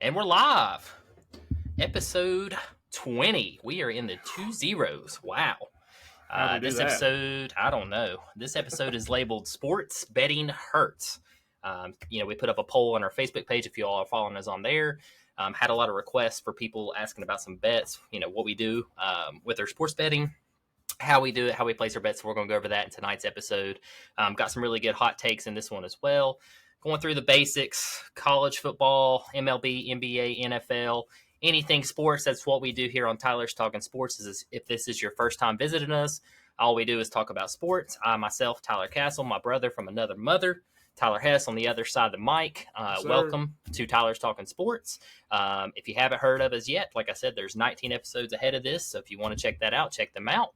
And we're live. Episode 20. We are in the 2-0s. Wow. How'd we do This that? episode, I don't know. This episode is labeled Sports Betting Hurts. We put up a poll on our Facebook page if you all are following us on there. Had a lot of requests for people asking about some bets, what we do with our sports betting, how we do it, how we place our bets. So we're going to go over that in tonight's episode. Got some really good hot takes in this one as well. Going through the basics, college football, MLB, NBA, NFL, anything sports. That's what we do here on Tyler's Talking Sports. If this is your first time visiting us, all we do is talk about sports. I myself, Tyler Castle, my brother from another mother, Tyler Hess on the other side of the mic. Welcome to Tyler's Talking Sports. If you haven't heard of us yet, like I said, there's 19 episodes ahead of this. So if you want to check that out, check them out.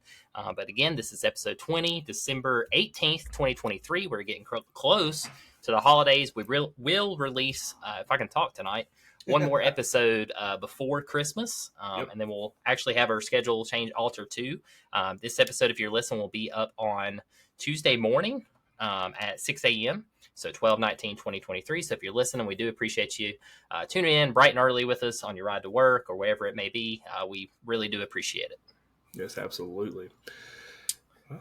But again, this is episode 20, December 18th, 2023. We're getting close to the holidays. We will release, if I can talk tonight, one more episode before Christmas. And then we'll actually have our schedule alter too. This episode, if you're listening, will be up on Tuesday morning at 6 a.m. So 12/19/2023. So if you're listening, we do appreciate you tuning in bright and early with us on your ride to work or wherever it may be. We really do appreciate it. Yes, absolutely.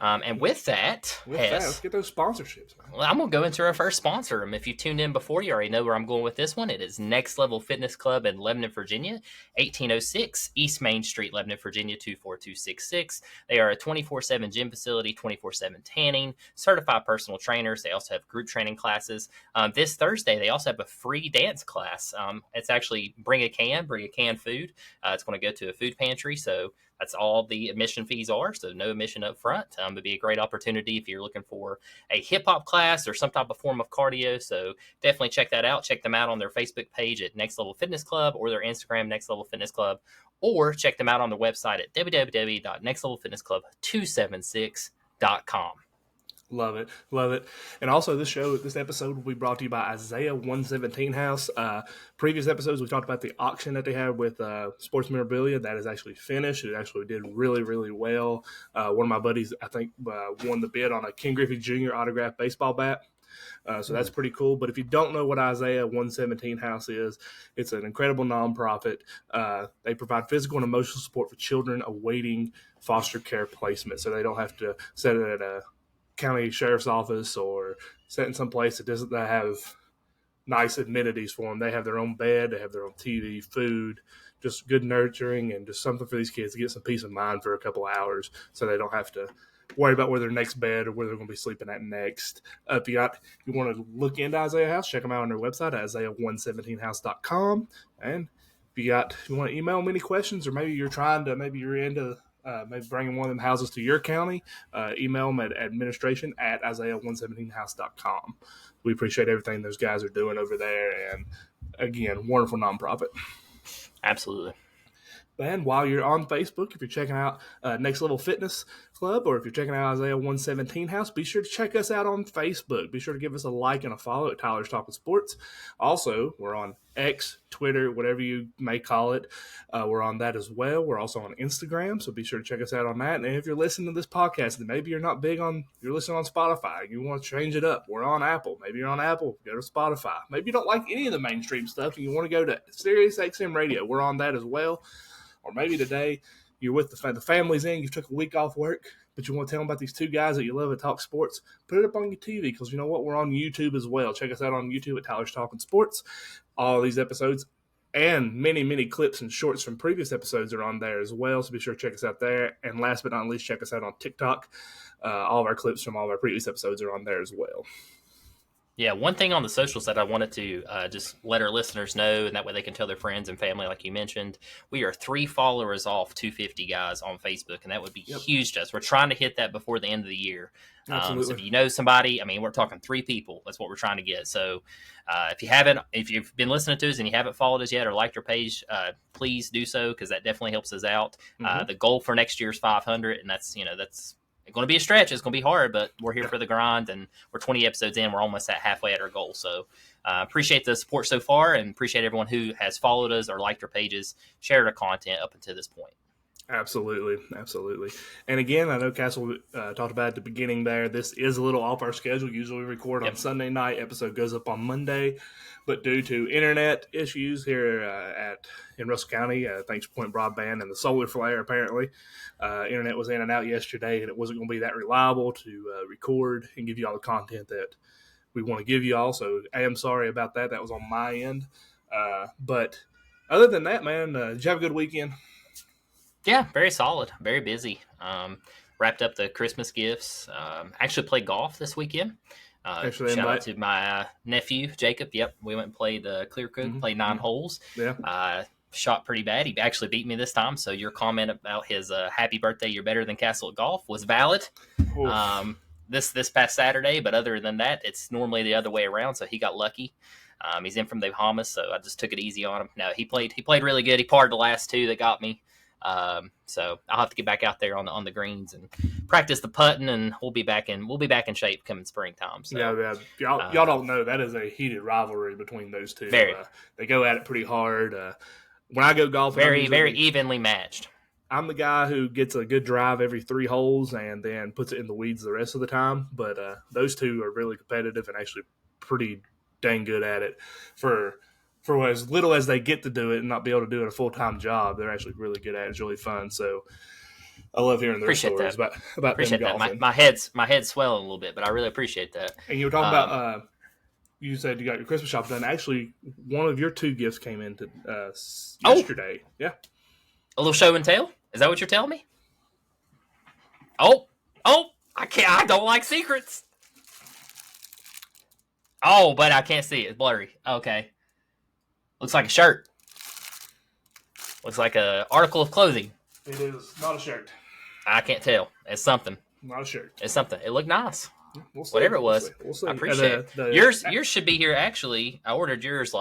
And with that, let's get those sponsorships. Well, I'm going to go into our first sponsor. If you tuned in before, you already know where I'm going with this one. It is Next Level Fitness Club in Lebanon, Virginia, 1806 East Main Street, Lebanon, Virginia, 24266. They are a 24/7 gym facility, 24/7 tanning, certified personal trainers. They also have group training classes. This Thursday, they also have a free dance class. It's actually bring a can food. It's going to go to a food pantry, so that's all the admission fees are, so no admission up front. It'd be a great opportunity if you're looking for a hip-hop class or some type of form of cardio, so definitely check that out. Check them out on their Facebook page at Next Level Fitness Club or their Instagram, Next Level Fitness Club, or check them out on their website at www.nextlevelfitnessclub276.com. Love it. And also this episode will be brought to you by Isaiah 117 House. Previous episodes, we talked about the auction that they had with sports memorabilia. That is actually finished. It actually did really, really well. One of my buddies, I think, won the bid on a Ken Griffey Jr. autographed baseball bat. So that's pretty cool. But if you don't know what Isaiah 117 House is, it's an incredible nonprofit. They provide physical and emotional support for children awaiting foster care placement, so they don't have to set it at a county sheriff's office or set in some place that doesn't have nice amenities for them. They have their own bed, they have their own TV, food, just good nurturing, and just something for these kids to get some peace of mind for a couple of hours so they don't have to worry about where their next bed or where they're going to be sleeping at next. If you want to look into Isaiah House, check them out on their website at Isaiah117house.com. And if you want to email them any questions, or maybe you're into maybe bringing one of them houses to your county, email them at administration@Isaiah117house.com. We appreciate everything those guys are doing over there. And again, wonderful nonprofit. Absolutely. And while you're on Facebook, if you're checking out Next Level Fitness Club, or if you're checking out Isaiah 117 House, be sure to check us out on Facebook. Be sure to give us a like and a follow at Tyler's Talking Sports. Also, we're on X, Twitter, whatever you may call it. We're on that as well. We're also on Instagram, so be sure to check us out on that. And if you're listening to this podcast, and maybe you're listening on Spotify, and you want to change it up, we're on Apple. Maybe you're on Apple, go to Spotify. Maybe you don't like any of the mainstream stuff, and you want to go to Sirius XM Radio. We're on that as well. Or maybe today you're with the family's in, you took a week off work, but you want to tell them about these two guys that you love that talk sports. Put it up on your TV, because you know what? We're on YouTube as well. Check us out on YouTube at Tyler's Talking Sports. All these episodes and many, many clips and shorts from previous episodes are on there as well, so be sure to check us out there. And last but not least, check us out on TikTok. All of our clips from all of our previous episodes are on there as well. Yeah, one thing on the socials that I wanted to just let our listeners know, and that way they can tell their friends and family, like you mentioned, we are 3 followers off 250 guys on Facebook, and that would be huge to us. We're trying to hit that before the end of the year. So if you know somebody, we're talking 3 people. That's what we're trying to get. So if you've been listening to us and you haven't followed us yet or liked our page, please do so, because that definitely helps us out. The goal for next year is 500, and that's it's going to be a stretch. It's going to be hard, but we're here for the grind, and we're 20 episodes in. We're almost at halfway at our goal. So appreciate the support so far, and appreciate everyone who has followed us or liked our pages, shared our content up until this point. Absolutely, absolutely. And again, I know Castle talked about at the beginning there. This is a little off our schedule. Usually we record on Yep. Sunday night. Episode goes up on Monday, but due to internet issues here at in Russell County, thanks to Point Broadband and the solar flare, apparently, internet was in and out yesterday, and it wasn't going to be that reliable to record and give you all the content that we want to give you all. So I am sorry about that. That was on my end. But other than that, man, did you have a good weekend? Yeah, very solid, very busy. Wrapped up the Christmas gifts. Actually played golf this weekend. Actually, Shout out to my nephew Jacob. Yep, we went and played the Clear Creek, played 9 holes. Yeah. Shot pretty bad. He actually beat me this time. So your comment about his happy birthday, you're better than Castle at Golf, was valid. This past Saturday, but other than that, it's normally the other way around. So he got lucky. He's in from the Bahamas, so I just took it easy on him. No, he played really good. He parred the last 2 that got me. So I'll have to get back out there on the greens and practice the putting, and we'll be back in shape coming springtime. So yeah. Y'all don't know that is a heated rivalry between those two. Very. They go at it pretty hard. When I go golfing, very evenly matched. I'm the guy who gets a good drive every 3 holes and then puts it in the weeds the rest of the time. But those two are really competitive and actually pretty dang good at it for as little as they get to do it and not be able to do it a full-time job. They're actually really good at it. It's really fun. So I love hearing their stories about appreciate them golfing. That. My head's swelling a little bit, but I really appreciate that. And you were talking about you said you got your Christmas shop done. Actually, one of your 2 gifts came in yesterday. Yeah. A little show and tell? Is that what you're telling me? Oh, I don't like secrets. Oh, but I can't see it. It's blurry. Okay. Looks like a shirt. Looks like an article of clothing. It is not a shirt. I can't tell. It's something. Not a shirt. It's something. It looked nice. We'll see. Whatever it was. We'll see. I appreciate it. Yours should be here, actually. I ordered yours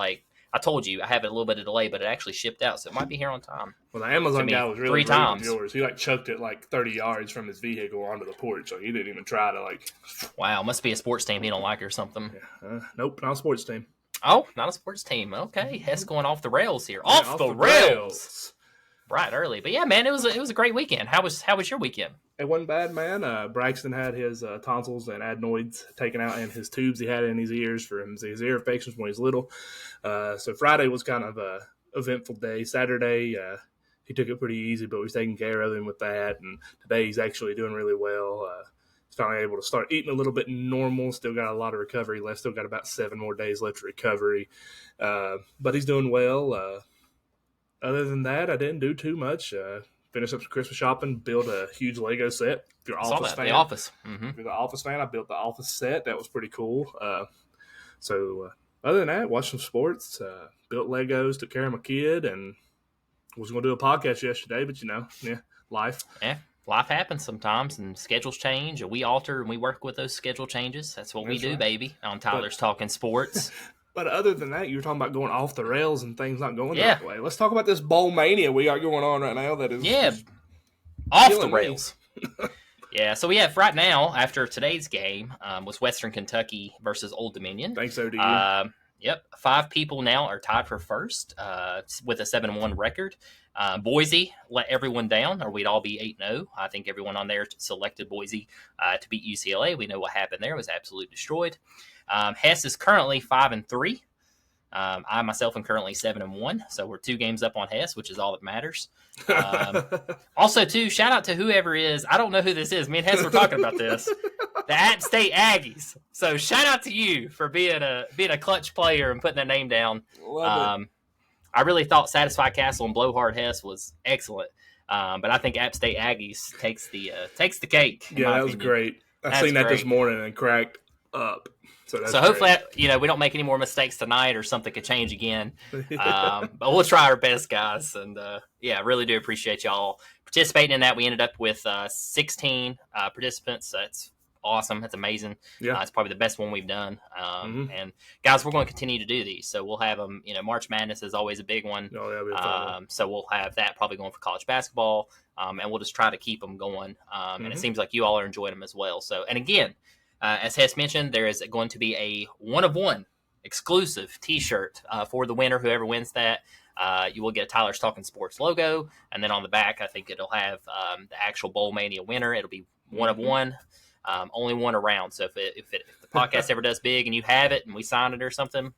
I told you, I have it a little bit of delay, but it actually shipped out, so it might be here on time. Well, the Amazon guy was really 3 times. With yours. He chucked it 30 yards from his vehicle onto the porch, so he didn't even try to Wow, must be a sports team he don't like or something. Yeah. Nope, not a sports team. Oh, not a sports team. Okay, Hess going off the rails here. Off the rails. Bright early, but yeah, man, it was a great weekend. How was your weekend? It wasn't bad, man. Braxton had his tonsils and adenoids taken out and his tubes he had in his ears for his ear infections when he was little. So Friday was kind of a eventful day. Saturday, he took it pretty easy, but was taking care of him with that. And today he's actually doing really well. He's finally able to start eating a little bit normal. Still got a lot of recovery left. Still got about 7 more days left of recovery. But he's doing well. Other than that, I didn't do too much. Finished up some Christmas shopping, built a huge Lego set. If you're an Office fan, The Office. Mm-hmm. If you're the Office fan, I built the Office set. That was pretty cool. Other than that, watched some sports, built Legos, took care of my kid, and was going to do a podcast yesterday, but life. Yeah, life happens sometimes, and schedules change, and we alter and we work with those schedule changes. That's what we do, right, baby, on Tyler's Talking Sports. But other than that, you were talking about going off the rails and things not going that way. Let's talk about this bowl mania we got going on right now. That is off the rails. Yeah, so we have right now, after today's game, was Western Kentucky versus Old Dominion. Thanks, ODU. Yep, 5 people now are tied for first with a 7-1 record. Boise let everyone down, or we'd all be 8-0. I think everyone on there selected Boise to beat UCLA. We know what happened there. It was absolutely destroyed. Hess is currently 5-3. I myself am currently 7-1, so we're 2 games up on Hess, which is all that matters. Also, too, shout out to whoever is. I don't know who this is. Me and Hess were talking about this. The App State Aggies. So shout out to you for being a clutch player and putting that name down. I really thought Satisfy Castle and Blowhard Hess was excellent, but I think App State Aggies takes the cake. Yeah, that was great. I seen that this morning and cracked up. So hopefully, we don't make any more mistakes tonight, or something could change again. But we'll try our best, guys. And I really do appreciate y'all participating in that. We ended up with 16 participants. That's awesome. That's amazing. Yeah, it's probably the best one we've done. And guys, we're going to continue to do these. So we'll have them. March Madness is always a big one. Oh, yeah, be a fun one. So we'll have that probably going for college basketball, and we'll just try to keep them going. And it seems like you all are enjoying them as well. So, and again, as Hess mentioned, there is going to be a 1-of-1 exclusive T-shirt for the winner, whoever wins that. You will get a Tyler's Talking Sports logo, and then on the back, I think it'll have the actual Bowl Mania winner. It'll be one of one, only one around. So if the podcast ever does big and you have it and we sign it or something,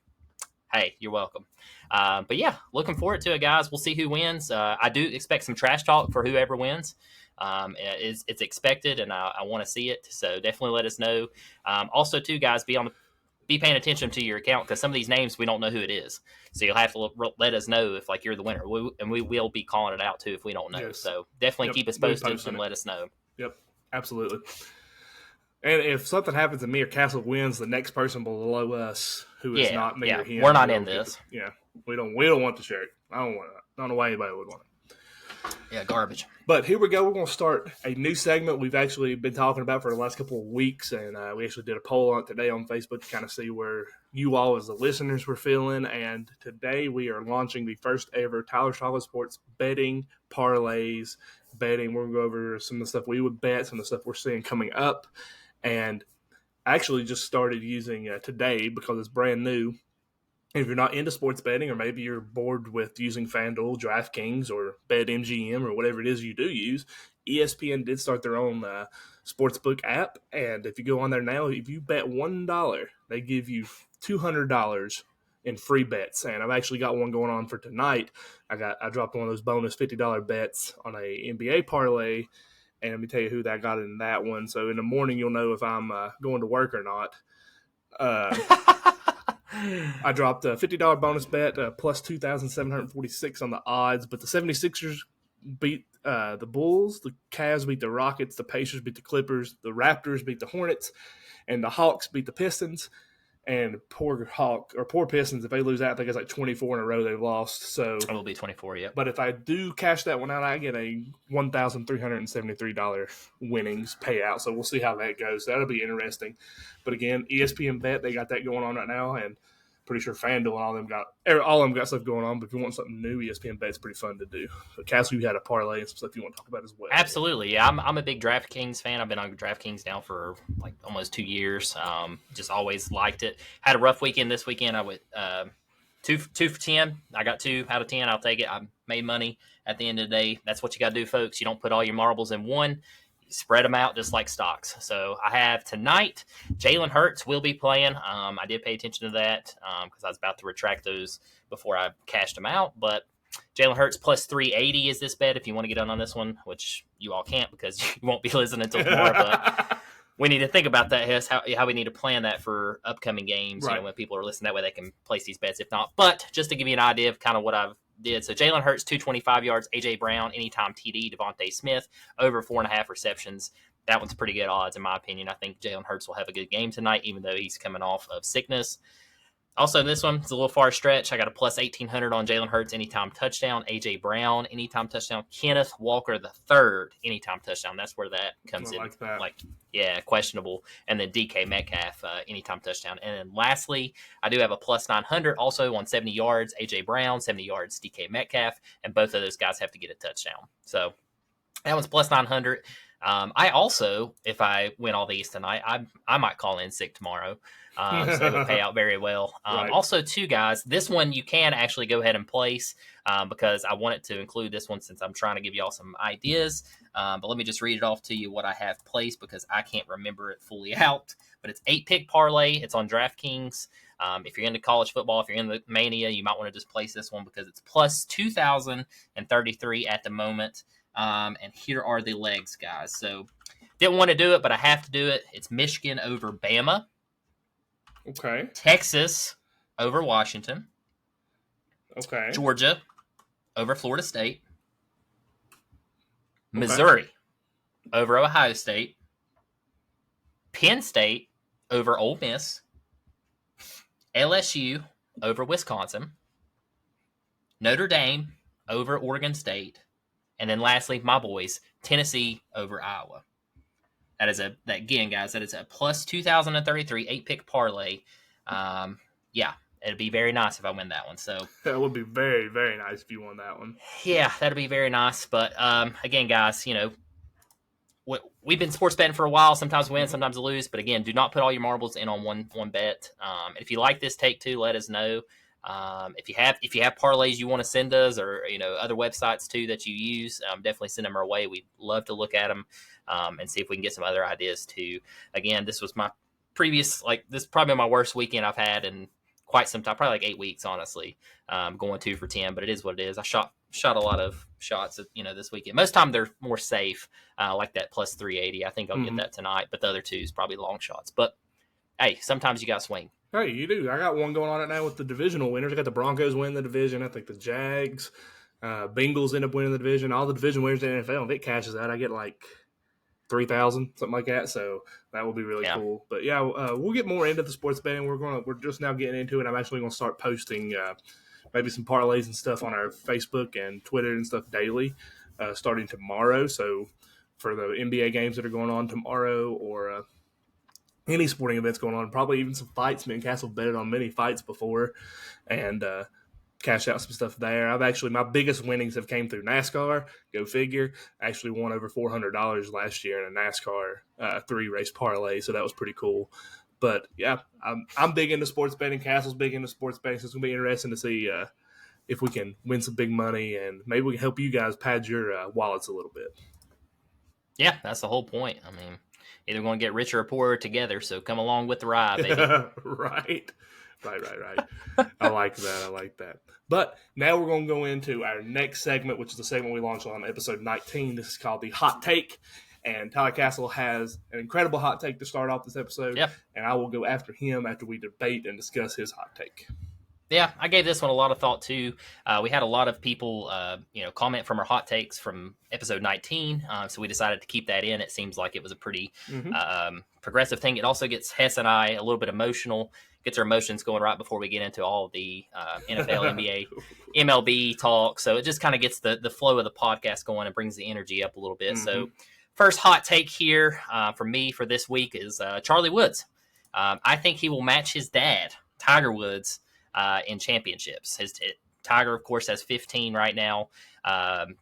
hey, you're welcome. But yeah, looking forward to it, guys. We'll see who wins. I do expect some trash talk for whoever wins. It's expected, and I want to see it. So definitely let us know. Also, too, guys, be paying attention to your account, because some of these names we don't know who it is. So you'll have to let us know if you're the winner, and we will be calling it out too if we don't know. Yes. So definitely keep us posted and let us know. Yep, absolutely. And if something happens and me or Castle wins, the next person below us who is not me or him, we're not in this. We don't want the shirt. I don't want it. I don't know why anybody would want it. Yeah, garbage. But here we go. We're going to start a new segment we've actually been talking about for the last couple of weeks, and we actually did a poll on it today on Facebook to kind of see where you all as the listeners were feeling. And today we are launching the first ever Tyler's Talking Sports betting parlays. We're going to go over some of the stuff we would bet, some of the stuff we're seeing coming up. And I actually just started using today because it's brand new. If you're not into sports betting, or maybe you're bored with using FanDuel, DraftKings, or BetMGM, or whatever it is you do use, ESPN did start their own sportsbook app. And if you go on there now, if you bet $1, they give you $200 in free bets. And I've actually got one going on for tonight. I dropped one of those bonus $50 bets on a NBA parlay. And let me tell you who that got in that one. So in the morning, you'll know if I'm going to work or not. I dropped a $50 bonus bet, plus 2,746 on the odds. But the 76ers beat the Bulls, the Cavs beat the Rockets, the Pacers beat the Clippers, the Raptors beat the Hornets, and the Hawks beat the Pistons. And poor Pistons, if they lose that, I think it's like 24 in a row they've lost. So it will be 24, yeah. But if I do cash that one out, I get a $1,373 winnings payout. So we'll see how that goes. That'll be interesting. But again, ESPN Bet, they got that going on right now, and pretty sure FanDuel and all of them got stuff going on. But if you want something new, ESPN Bet's pretty fun to do. But Castle, you had a parlay and some stuff you want to talk about as well. Absolutely, yeah. I'm a big DraftKings fan. I've been on DraftKings now for like almost 2 years. Just always liked it. Had a rough weekend this weekend. I went 2 for 10. I got 2 out of 10. I'll take it. I made money at the end of the day. That's what you got to do, folks. You don't put all your marbles in one. Spread them out just like stocks. So I have tonight, Jalen Hurts will be playing. I did pay attention to that because I was about to retract those before I cashed them out. But Jalen Hurts plus 380 is this bet if you want to get on this one, which you all can't because you won't be listening until tomorrow. But we need to think about that, how we need to plan that for upcoming games, right. When people are listening. That way they can place these bets if not. But just to give you an idea of kind of what I've did. So Jalen Hurts, 225 yards. A.J. Brown, anytime TD. Devontae Smith, over 4.5 receptions. That one's pretty good odds, in my opinion. I think Jalen Hurts will have a good game tonight, even though he's coming off of sickness. Also, this one, it's a little far stretch. I got a plus 1,800 on Jalen Hurts, anytime touchdown. A.J. Brown, anytime touchdown. Kenneth Walker III, anytime touchdown. That's where that comes in. Like that. Questionable. And then DK Metcalf, anytime touchdown. And then lastly, I do have a plus 900 also on 70 yards. A.J. Brown, 70 yards. DK Metcalf. And both of those guys have to get a touchdown. So that one's plus 900. I also, if I win all these tonight, I might call in sick tomorrow. So it would pay out very well. Right. Also, too, guys, this one you can actually go ahead and place because I wanted to include this one since I'm trying to give you all some ideas. But let me just read it off to you what I have placed because I can't remember it fully out. But it's 8-pick parlay. It's on DraftKings. If you're into college football, if you're in the Mania, you might want to just place this one because it's plus 2,033 at the moment. And here are the legs, guys. So didn't want to do it, but I have to do it. It's Michigan over Bama. Okay. Texas over Washington. Okay. Georgia over Florida State. Missouri over Ohio State. Penn State over Ole Miss. LSU over Wisconsin. Notre Dame over Oregon State. And then lastly, my boys, Tennessee over Iowa. That is again, guys, that is a plus 2,033 8-pick parlay. It'd be very nice if I win that one. So that would be very, very nice if you won that one. Yeah, that'd be very nice. But again, guys, we've been sports betting for a while. Sometimes win, sometimes lose. But again, do not put all your marbles in on one bet. If you like this take two, let us know. If you have parlays you want to send us, or other websites too that you use, definitely send them our way. We'd love to look at them and see if we can get some other ideas too. Again, this was my previous this is probably my worst weekend I've had in quite some time, probably like 8 weeks, honestly. Going 2 for 10, but it is what it is. I shot a lot of shots this weekend. Most of the time they're more safe, like that plus 380. I think I'll get that tonight, but the other two is probably long shots. But hey, sometimes you got to swing. Hey, you do. I got one going on right now with the divisional winners. I got the Broncos win the division. I think the Jags, Bengals end up winning the division. All the division winners in the NFL, if it cashes out, I get like 3,000, something like that. So that will be really cool. But yeah, we'll get more into the sports betting. We're just now getting into it. I'm actually going to start posting maybe some parlays and stuff on our Facebook and Twitter and stuff daily, starting tomorrow. So for the NBA games that are going on tomorrow, or any sporting events going on, probably even some fights. Me and Castle betted on many fights before, and cashed out some stuff there. My biggest winnings have came through NASCAR. Go figure. I actually won over $400 last year in a NASCAR 3-race parlay, so that was pretty cool. But yeah, I'm big into sports betting. Castle's big into sports betting, so it's gonna be interesting to see if we can win some big money, and maybe we can help you guys pad your wallets a little bit. Yeah, that's the whole point. I mean, either going to get richer or poorer together, so come along with the ride, baby. Right. I like that. But now we're going to go into our next segment, which is the segment we launched on episode 19. This is called the Hot Take. And Tyler Castle has an incredible hot take to start off this episode. Yep. And I will go after him after we debate and discuss his hot take. Yeah, I gave this one a lot of thought too. We had a lot of people, comment from our hot takes from episode 19. So we decided to keep that in. It seems like it was a pretty progressive thing. It also gets Hess and I a little bit emotional, gets our emotions going right before we get into all the NFL, NBA, MLB talk. So it just kind of gets the flow of the podcast going and brings the energy up a little bit. So first hot take here from me for this week is Charlie Woods. I think he will match his dad, Tiger Woods, in championships. Tiger, of course, has 15 right now.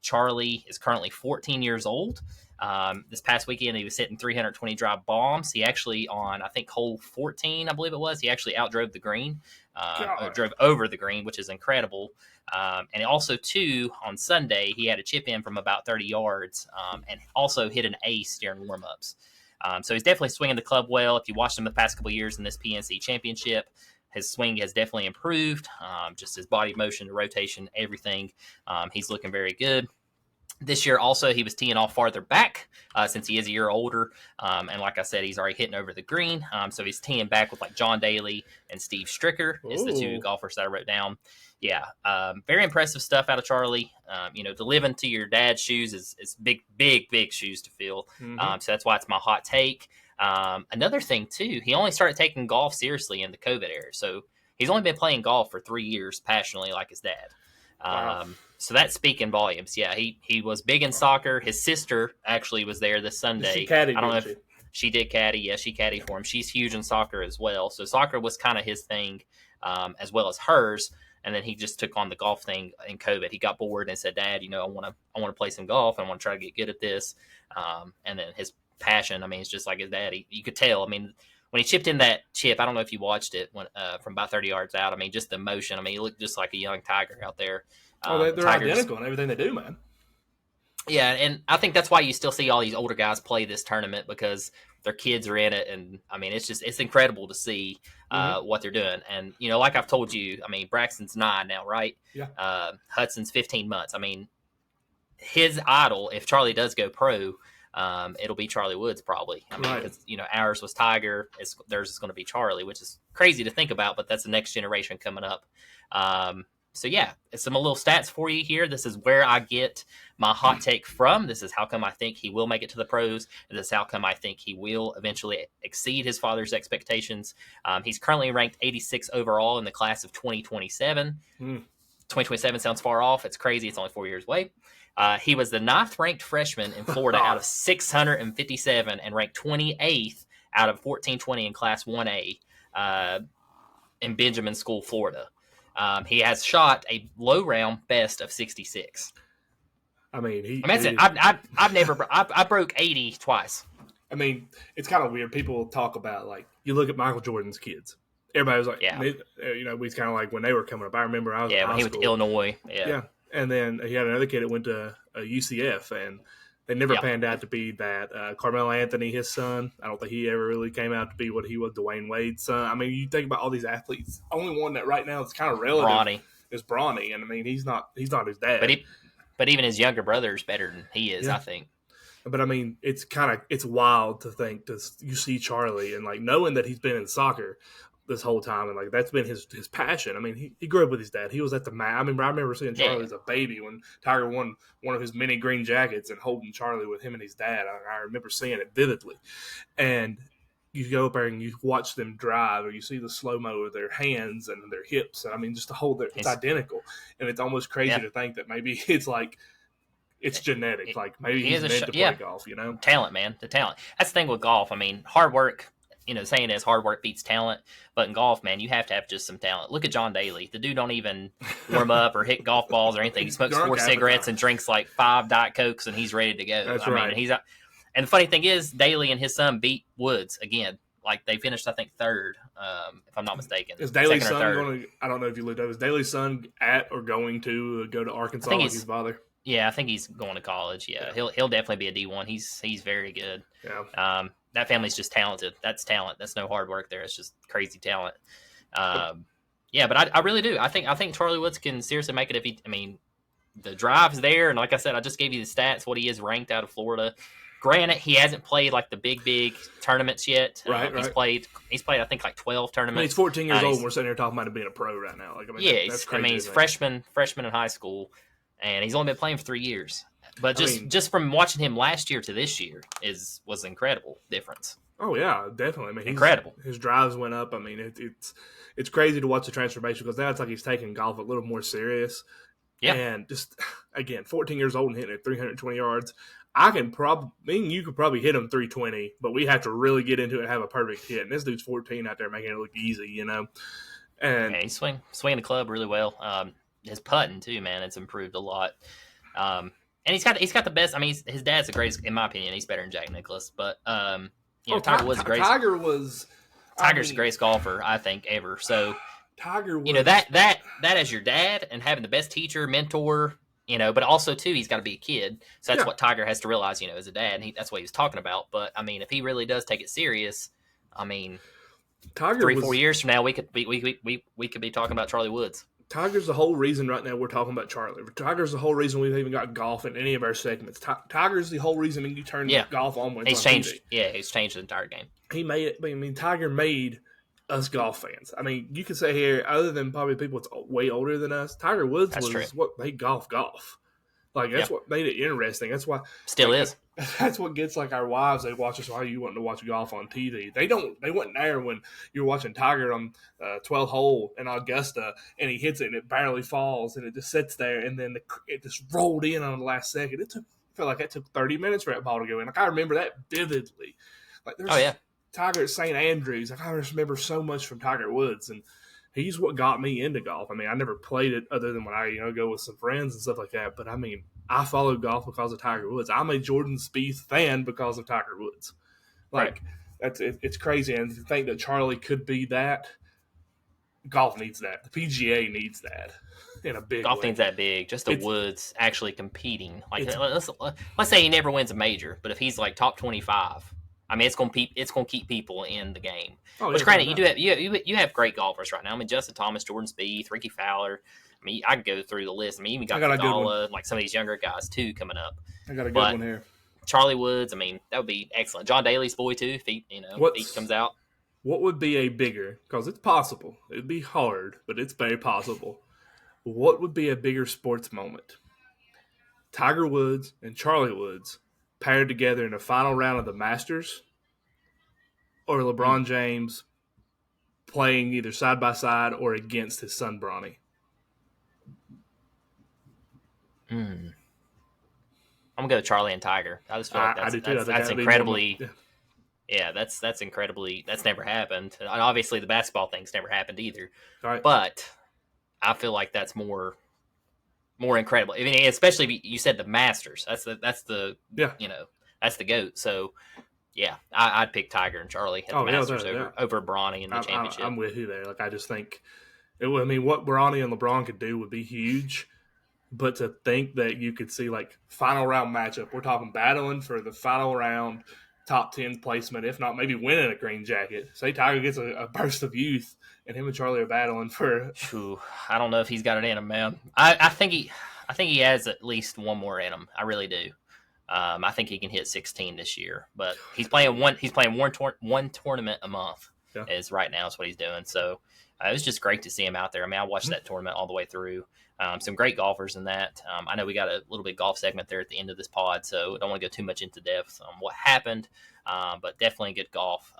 Charlie is currently 14 years old. This past weekend, he was hitting 320 drive bombs. He actually, on, I think, hole 14, I believe it was, he actually outdrove the green, drove over the green, which is incredible. And also, too, on Sunday, he had a chip in from about 30 yards and also hit an ace during warm-ups. So he's definitely swinging the club well. If you watched him the past couple of years in this PNC championship, his swing has definitely improved, just his body motion, rotation, everything. He's looking very good. This year also, he was teeing off farther back since he is a year older. And like I said, he's already hitting over the green. So he's teeing back with like John Daly and Steve Stricker is the two golfers that I wrote down. Yeah, very impressive stuff out of Charlie. To live into your dad's shoes is big shoes to fill. So that's why it's my hot take. Another thing, too, he only started taking golf seriously in the COVID era. So he's only been playing golf for 3 years passionately like his dad. Wow. So that's speaking volumes. Yeah, he was big in soccer. His sister actually was there this Sunday. She caddied, I don't know if she did caddy. Yeah, she caddied for him. She's huge in soccer as well. So soccer was kind of his thing as well as hers. And then he just took on the golf thing in COVID. He got bored and said, Dad, I want to play some golf. I want to try to get good at this. And then his passion, it's just like his dad. You could tell. When he chipped in that chip, I don't know if you watched it from about 30 yards out. Just the motion. He looked just like a young Tiger out there. They're identical in everything they do, man. Yeah, and I think that's why you still see all these older guys play this tournament, because their kids are in it, and it's incredible to see what they're doing. And like I've told you, Braxton's 9 now, right? Yeah. Hudson's 15 months. His idol, if Charlie does go pro, it'll be Charlie Woods probably. Right. Because ours was Tiger, theirs is going to be Charlie, which is crazy to think about, but that's the next generation coming up. So yeah, some little stats for you here. This is where I get my hot take from. This is how come I think he will make it to the pros. And this is how come I think he will eventually exceed his father's expectations. He's currently ranked 86 overall in the class of 2027. 2027 sounds far off. It's crazy. It's only 4 years away. He was the 9th ranked freshman in Florida out of 657 and ranked 28th out of 1420 in Class 1A in Benjamin School, Florida. He has shot a low round best of 66. I broke 80 twice. It's kind of weird. People talk about, like, you look at Michael Jordan's kids. everybody was like, Yeah. we kind of like when they were coming up. I remember I was in Yeah, when high he went school. to Illinois. Yeah. Yeah, and then he had another kid that went to UCF, and they never Yep. panned out to be that. Carmelo Anthony, his son, I don't think he ever really came out to be what he was, Dwayne Wade's son. I mean, you think about all these athletes. Only one that right now is kind of relative Bronny. is Bronny, and I mean, he's not his dad. But even his younger brother is better than he is, Yeah. I think. But I mean, it's wild to think you see Charlie and like knowing that he's been in soccer this whole time, and like that's been his passion. I mean, he grew up with his dad. He was at the match. I remember seeing Charlie as a baby when Tiger won one of his many green jackets and holding Charlie with him and his dad. I remember seeing it vividly. And you go up there and you watch them drive, or you see the slow mo of their hands and their hips. And I mean, just the whole it's identical, and it's almost crazy to think that maybe it's like. It's genetic. Like maybe he's meant to play golf, Talent, man. The talent. That's the thing with golf. I mean, hard work, saying it is hard work beats talent. But in golf, man, you have to have just some talent. Look at John Daly. The dude don't even warm up or hit golf balls or anything. He smokes 4 cigarettes and drinks like 5 Diet Cokes, and he's ready to go. That's right. Mean, and the funny thing is, Daly and his son beat Woods again. Like they finished, I think, third, if I'm not mistaken. Is Daly's son going to? I don't know if you looked up. Is Daly's son at or going to go to Arkansas like his father? Yeah, I think he's going to college. Yeah. He'll definitely be a D1. He's very good. Yeah. That family's just talented. That's talent. That's no hard work there. It's just crazy talent. Yeah, but I really do. I think Charlie Woods can seriously make it if the drive's there, and like I said, I just gave you the stats what he is ranked out of Florida. Granted, he hasn't played like the big tournaments yet. Right. He's played I think like 12 tournaments. I mean, he's 14 years old and we're sitting here talking about him being a pro right now. Like that's crazy. He's freshman in high school. And he's only been playing for 3 years. But just from watching him last year to this year was incredible difference. Oh, yeah, definitely. I mean, incredible. His drives went up. I mean, it's crazy to watch the transformation because now it's like he's taking golf a little more serious. Yeah. And just, again, 14 years old and hitting it 320 yards. You could probably hit him 320, but we have to really get into it and have a perfect hit. And this dude's 14 out there making it look easy, And yeah, he's swinging the club really well. His putting too, man, it's improved a lot. And he's got the best. I mean, his dad's the greatest in my opinion. He's better than Jack Nicklaus, but Tiger Woods Tiger's the greatest golfer I think ever. So Tiger was, that as your dad and having the best teacher, mentor, but also too he's got to be a kid. So that's what Tiger has to realize, as a dad. And that's what he was talking about. But I mean, if he really does take it serious, I mean, Tiger 3-4 years from now we could be talking about Charlie Woods. Tiger's the whole reason right now we're talking about Charlie. Tiger's the whole reason we've even got golf in any of our segments. Tiger's the whole reason you turn golf on when it's on changed. TV. Yeah, he's changed the entire game. He made it. I mean, Tiger made us golf fans. I mean, you could say here, other than probably people that's way older than us, Tiger Woods was what made golf. Like that's what made it interesting. That's why still is. That's what gets like our wives. They watch us. Why you want to watch golf on TV? They wasn't there when you're watching Tiger on 12th hole in Augusta, and he hits it and it barely falls, and it just sits there, and then it just rolled in on the last second. I felt like it took 30 minutes for that ball to go in. Like I remember that vividly. Like Tiger at St. Andrews. Like I just remember so much from Tiger Woods, and he's what got me into golf. I mean, I never played it other than when I go with some friends and stuff like that. But I mean, I followed golf because of Tiger Woods. I'm a Jordan Spieth fan because of Tiger Woods. Like it's crazy, and to think that Charlie could be that. Golf needs that. The PGA needs that in a big golf way. Needs that big. Just the Woods actually competing. Like let's say he never wins a major, but if he's like top 25. I mean, it's going to keep people in the game. Which, granted, you have great golfers right now. I mean, Justin Thomas, Jordan Spieth, Ricky Fowler. I mean, I can go through the list. I mean, even got Vidala, like some of these younger guys too coming up. I got a good one here. Charlie Woods. I mean, that would be excellent. John Daly's boy too. If he comes out. What would be a bigger? Because it's possible. It'd be hard, but it's very possible. What would be a bigger sports moment? Tiger Woods and Charlie Woods paired together in the final round of the Masters, or LeBron James playing either side by side or against his son Bronny. I'm gonna go Charlie and Tiger. I just feel like that's incredibly. Yeah, that's incredibly. That's never happened. And obviously, the basketball thing's never happened either. Right. But I feel like that's more incredible. I mean, especially if you said the Masters. That's the that's the GOAT. So Yeah, I'd pick Tiger and Charlie at the Masters over Bronny in the championship. I'm with you there. Like, I just think, what Bronny and LeBron could do would be huge. But to think that you could see, like, final round matchup, we're talking battling for the final round top 10 placement, if not maybe winning a green jacket. Say Tiger gets a burst of youth, and him and Charlie are battling for. I don't know if he's got it in him, man. I think he has at least one more in him. I really do. I think he can hit 16 this year, but he's playing one tournament a month. Yeah. Right now is what he's doing. So it was just great to see him out there. I mean, I watched that tournament all the way through. Some great golfers in that. I know we got a little bit golf segment there at the end of this pod, so I don't want to go too much into depth on what happened, but definitely good golf.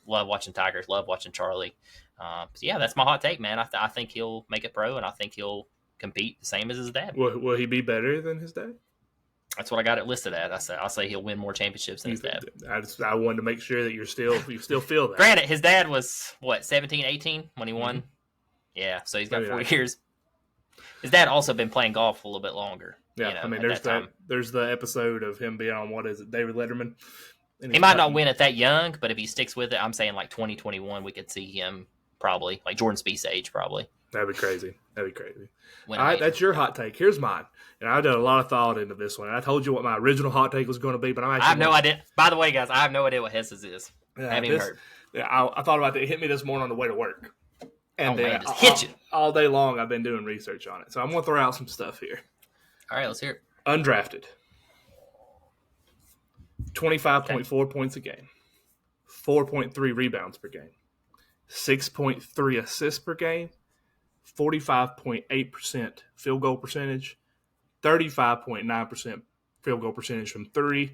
Love watching Tigers, love watching Charlie. So yeah, that's my hot take, man. I think he'll make it pro, and I think he'll compete the same as his dad. Will he be better than his dad? That's what I got it listed at. I'll say he'll win more championships than his dad. I wanted to make sure that you still feel that. Granted, his dad was, 17, 18 when he won? Mm-hmm. Yeah, so he's got 4 years. His dad also been playing golf a little bit longer. Yeah, I mean, there's the episode of him being on, David Letterman. He might not win at that young, but if he sticks with it, I'm saying like 2021, we could see him probably, like Jordan Spieth's age probably. That'd be crazy. All right, that's your hot take. Here's mine. And I've done a lot of thought into this one. And I told you what my original hot take was going to be, but I have no idea. By the way, guys, I have no idea what Hess's is. I haven't even heard. Yeah, I thought about it. It hit me this morning on the way to work. And man, just hit you. All day long, I've been doing research on it. So I'm going to throw out some stuff here. All right, let's hear it. Undrafted. 25.4 points a game. 4.3 rebounds per game. 6.3 assists per game. 45.8% field goal percentage, 35.9% field goal percentage from three,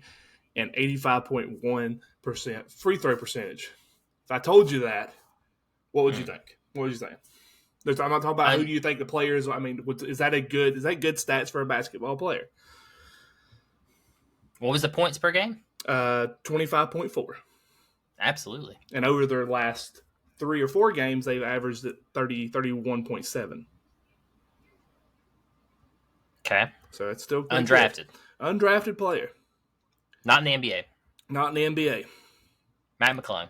and 85.1% free throw percentage. If I told you that, what would you think? I'm not talking about who do you think the players. I mean, is that good stats for a basketball player? What was the points per game? 25.4. Absolutely. And over their last 3 or 4 games, they've averaged at 31.7. Okay. So it's still undrafted. Good. Undrafted player. Not in the NBA. Mac McClung.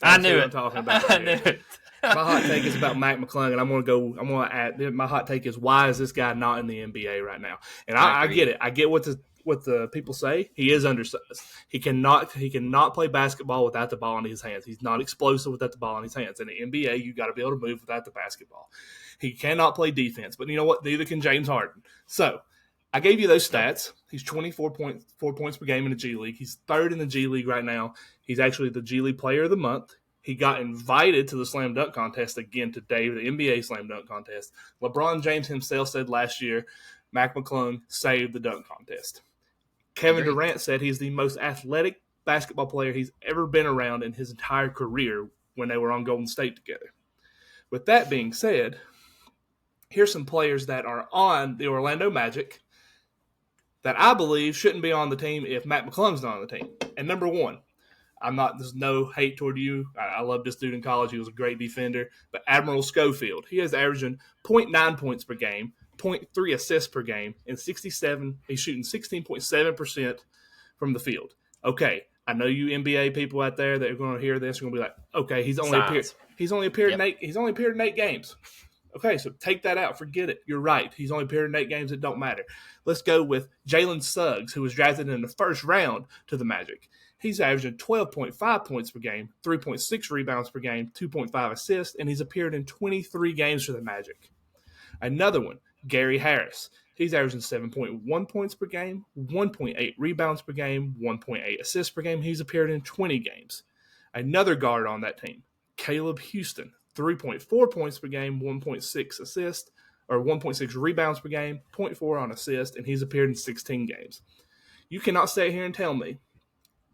I knew it. I'm talking about. I knew it. My hot take is about Mac McClung, and I'm going to add, my hot take is, why is this guy not in the NBA right now? And I get it. I get what the people say. He is undersized. He cannot play basketball without the ball in his hands. He's not explosive without the ball in his hands. In the NBA, you got to be able to move without the basketball. He cannot play defense. But you know what? Neither can James Harden. So I gave you those stats. He's 24.4 points per game in the G League. He's 3rd in the G League right now. He's actually the G League Player of the Month. He got invited to the Slam Dunk Contest again today, the NBA Slam Dunk Contest. LeBron James himself said last year, Mac McClung saved the dunk contest. Kevin Durant said he's the most athletic basketball player he's ever been around in his entire career when they were on Golden State together. With that being said, here's some players that are on the Orlando Magic that I believe shouldn't be on the team if Mac McClung's not on the team. And number 1, there's no hate toward you. I love this dude in college. He was a great defender. But Admiral Schofield, he is averaging 0.9 points per game, 0.3 assists per game, and he's shooting 16.7% from the field. Okay, I know you NBA people out there that are going to hear this are going to be like, okay, he's only appeared in 8 games. Okay, so take that out. Forget it. You're right. He's only appeared in 8 games. It don't matter. Let's go with Jalen Suggs, who was drafted in the first round to the Magic. He's averaging 12.5 points per game, 3.6 rebounds per game, 2.5 assists, and he's appeared in 23 games for the Magic. Another one, Gary Harris. He's averaging 7.1 points per game, 1.8 rebounds per game, 1.8 assists per game. He's appeared in 20 games. Another guard on that team, Caleb Houston, 3.4 points per game, 1.6 assists, or 1.6 rebounds per game, 0.4 on assist, and he's appeared in 16 games. You cannot sit here and tell me,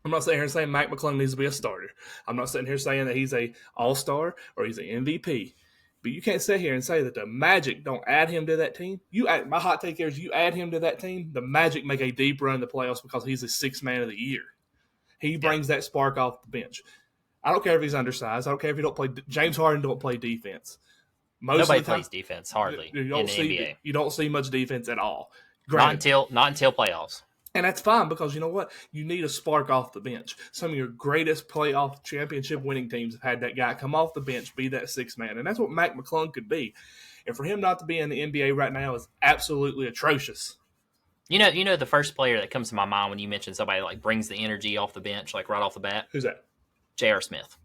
I'm not sitting here saying Mac McClung needs to be a starter. I'm not sitting here saying that he's a all-star or he's an MVP. But you can't sit here and say that the Magic don't add him to that team. My hot take here is you add him to that team, the Magic make a deep run in the playoffs because he's the 6th man of the year. He brings that spark off the bench. I don't care if he's undersized. I don't care if he don't play. James Harden don't play defense. Nobody plays defense hardly in the NBA. You don't see much defense at all. Not until playoffs. And that's fine because you know what? You need a spark off the bench. Some of your greatest playoff championship winning teams have had that guy come off the bench, be that sixth man. And that's what Mac McClung could be. And for him not to be in the NBA right now is absolutely atrocious. You know, the first player that comes to my mind when you mention somebody like brings the energy off the bench, like right off the bat, Who's that? J.R. Smith.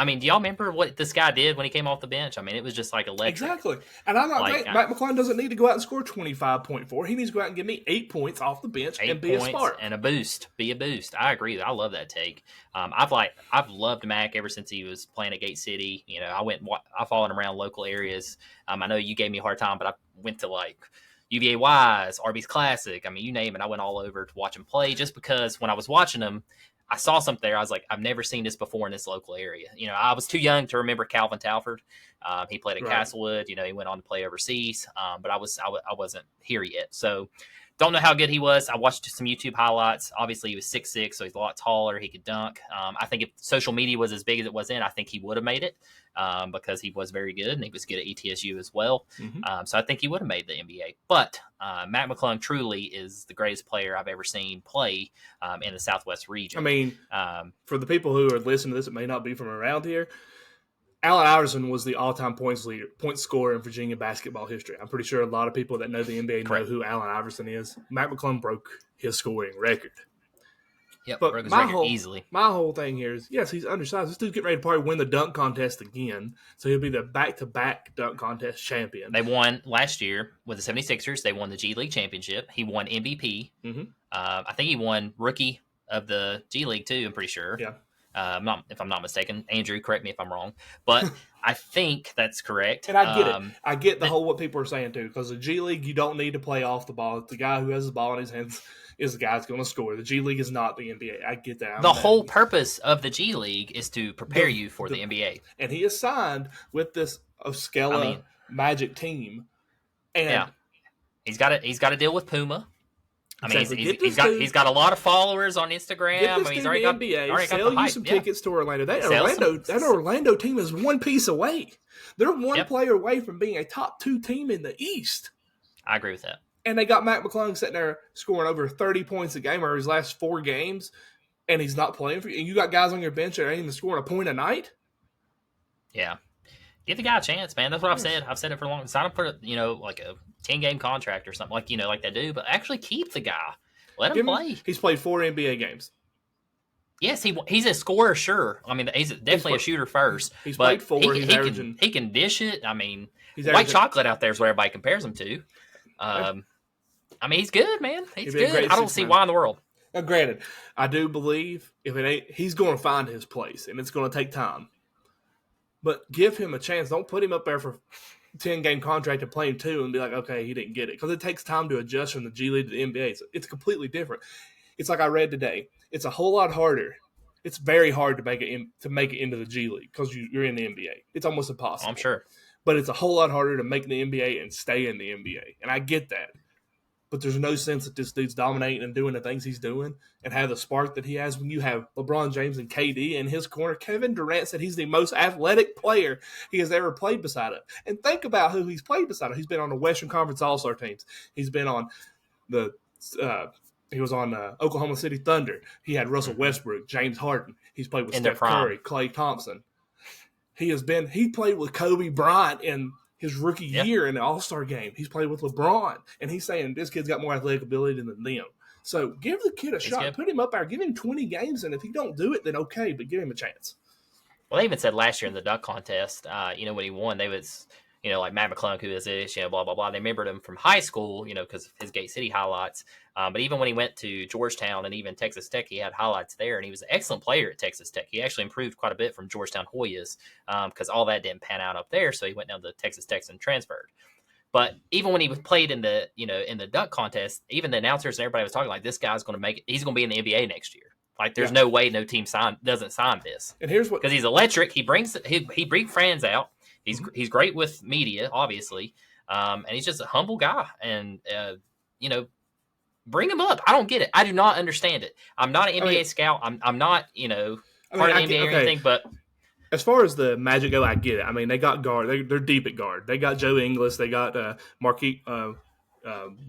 I mean, do y'all remember what this guy did when he came off the bench? I mean, it was just like electric. Exactly. And I'm not Like, saying Mac McClung doesn't need to go out and score 25.4. He needs to go out and give me 8 points off the bench and 8 be a points spark. and a boost. Be a boost. I agree. I love that take. I've loved Mac ever since he was playing at Gate City. You know, I followed him around local areas. I know you gave me a hard time, but I went to like UVA Wise, Arby's Classic. I mean, you name it. I went all over to watch him play just because when I was watching him, I saw something there. I was like, I've never seen this before in this local area. You know, I was too young to remember Calvin Talford. He played at Right. Castlewood. You know, he went on to play overseas, but I wasn't here yet. So don't know how good he was. I watched some YouTube highlights. Obviously, he was 6'6", so he's a lot taller. He could dunk. I think if social media was as big as it was then, I think he would have made it because he was very good and he was good at ETSU as well. Mm-hmm. So I think he would have made the NBA. But Matt McClung truly is the greatest player I've ever seen play in the Southwest region. I mean, for the people who are listening to this, it may not be from around here. Allen Iverson was the all-time point scorer in Virginia basketball history. I'm pretty sure a lot of people that know the NBA know who Allen Iverson is. Matt McClung broke his scoring record. Yep, but broke his record easily. My whole thing here is, yes, he's undersized. This dude's getting ready to probably win the dunk contest again. So he'll be the back-to-back dunk contest champion. They won last year with the 76ers. They won the G League championship. He won MVP. Mm-hmm. I think he won Rookie of the G League too, I'm pretty sure. Yeah. If I'm not mistaken. Andrew, correct me if I'm wrong. But I think that's correct. And I get it. I get the whole what people are saying too. Because the G League, you don't need to play off the ball. The guy who has the ball in his hands is the guy that's going to score. The G League is not the NBA. I get that. The whole purpose of the G League is to prepare you for the NBA. And he is signed with this Osceola Magic team. And yeah, he's got to deal with Puma. I mean, exactly. he's got a lot of followers on Instagram. Get this he's already got NBA. Sell you some tickets to Orlando. That Orlando team is one piece away. They're one player away from being a top 2 team in the East. I agree with that. And they got Mac McClung sitting there scoring over 30 points a game over his last 4 games, and he's not playing for you. And you got guys on your bench that ain't even scoring a point a night. Yeah. Give the guy a chance, man. That's what I've said. I've said it for a long time. Sign up for, like a 10-game contract or something like they do, but actually keep the guy. Let him play. He's played 4 NBA games. Yes, he's a scorer, sure. I mean, he's definitely a shooter first. He's played 4. He can dish it. I mean, white chocolate out there is what everybody compares him to. I mean, he's good, man. He's good. I don't see why in the world. Now, granted, I do believe if it ain't, he's going to find his place, and it's going to take time. But give him a chance. Don't put him up there for 10-game contract and play him 2 and be like, okay, he didn't get it. Because it takes time to adjust from the G League to the NBA. So it's completely different. It's like I read today. It's a whole lot harder. It's very hard to make it into the G League because you're in the NBA. It's almost impossible. I'm sure. But it's a whole lot harder to make the NBA and stay in the NBA. And I get that. But there's no sense that this dude's dominating and doing the things he's doing and have the spark that he has when you have LeBron James and KD in his corner. Kevin Durant said he's the most athletic player he has ever played beside him. And think about who he's played beside him. He's been on the Western Conference All-Star teams. He's been on he was on Oklahoma City Thunder. He had Russell Westbrook, James Harden. He's played with Steph Curry, Klay Thompson. He played with Kobe Bryant in his rookie year in the All-Star game. He's played with LeBron, and he's saying this kid's got more athletic ability than them. So give the kid a shot. Good. Put him up there. Give him 20 games, and if he don't do it, then okay, but give him a chance. Well, they even said last year in the dunk contest, when he won, they was, like Matt McClung, who is this, blah, blah, blah. They remembered him from high school, because of his Gate City highlights. But even when he went to Georgetown and even Texas Tech, he had highlights there, and he was an excellent player at Texas Tech. He actually improved quite a bit from Georgetown Hoyas because all that didn't pan out up there, so he went down to Texas Tech and transferred. But even when he was played in the, in the dunk contest, even the announcers and everybody was talking like, this guy's going to make it. He's going to be in the NBA next year. Like, there's no way no team doesn't sign this. And here's what, because he's electric. He brings fans out. He's great with media, obviously, and he's just a humble guy. And bring him up. I don't get it. I do not understand it. I'm not an NBA scout. I'm not part of the NBA or anything. But as far as the Magic go, I get it. I mean, they got guard. They're deep at guard. They got Joe Ingles. They got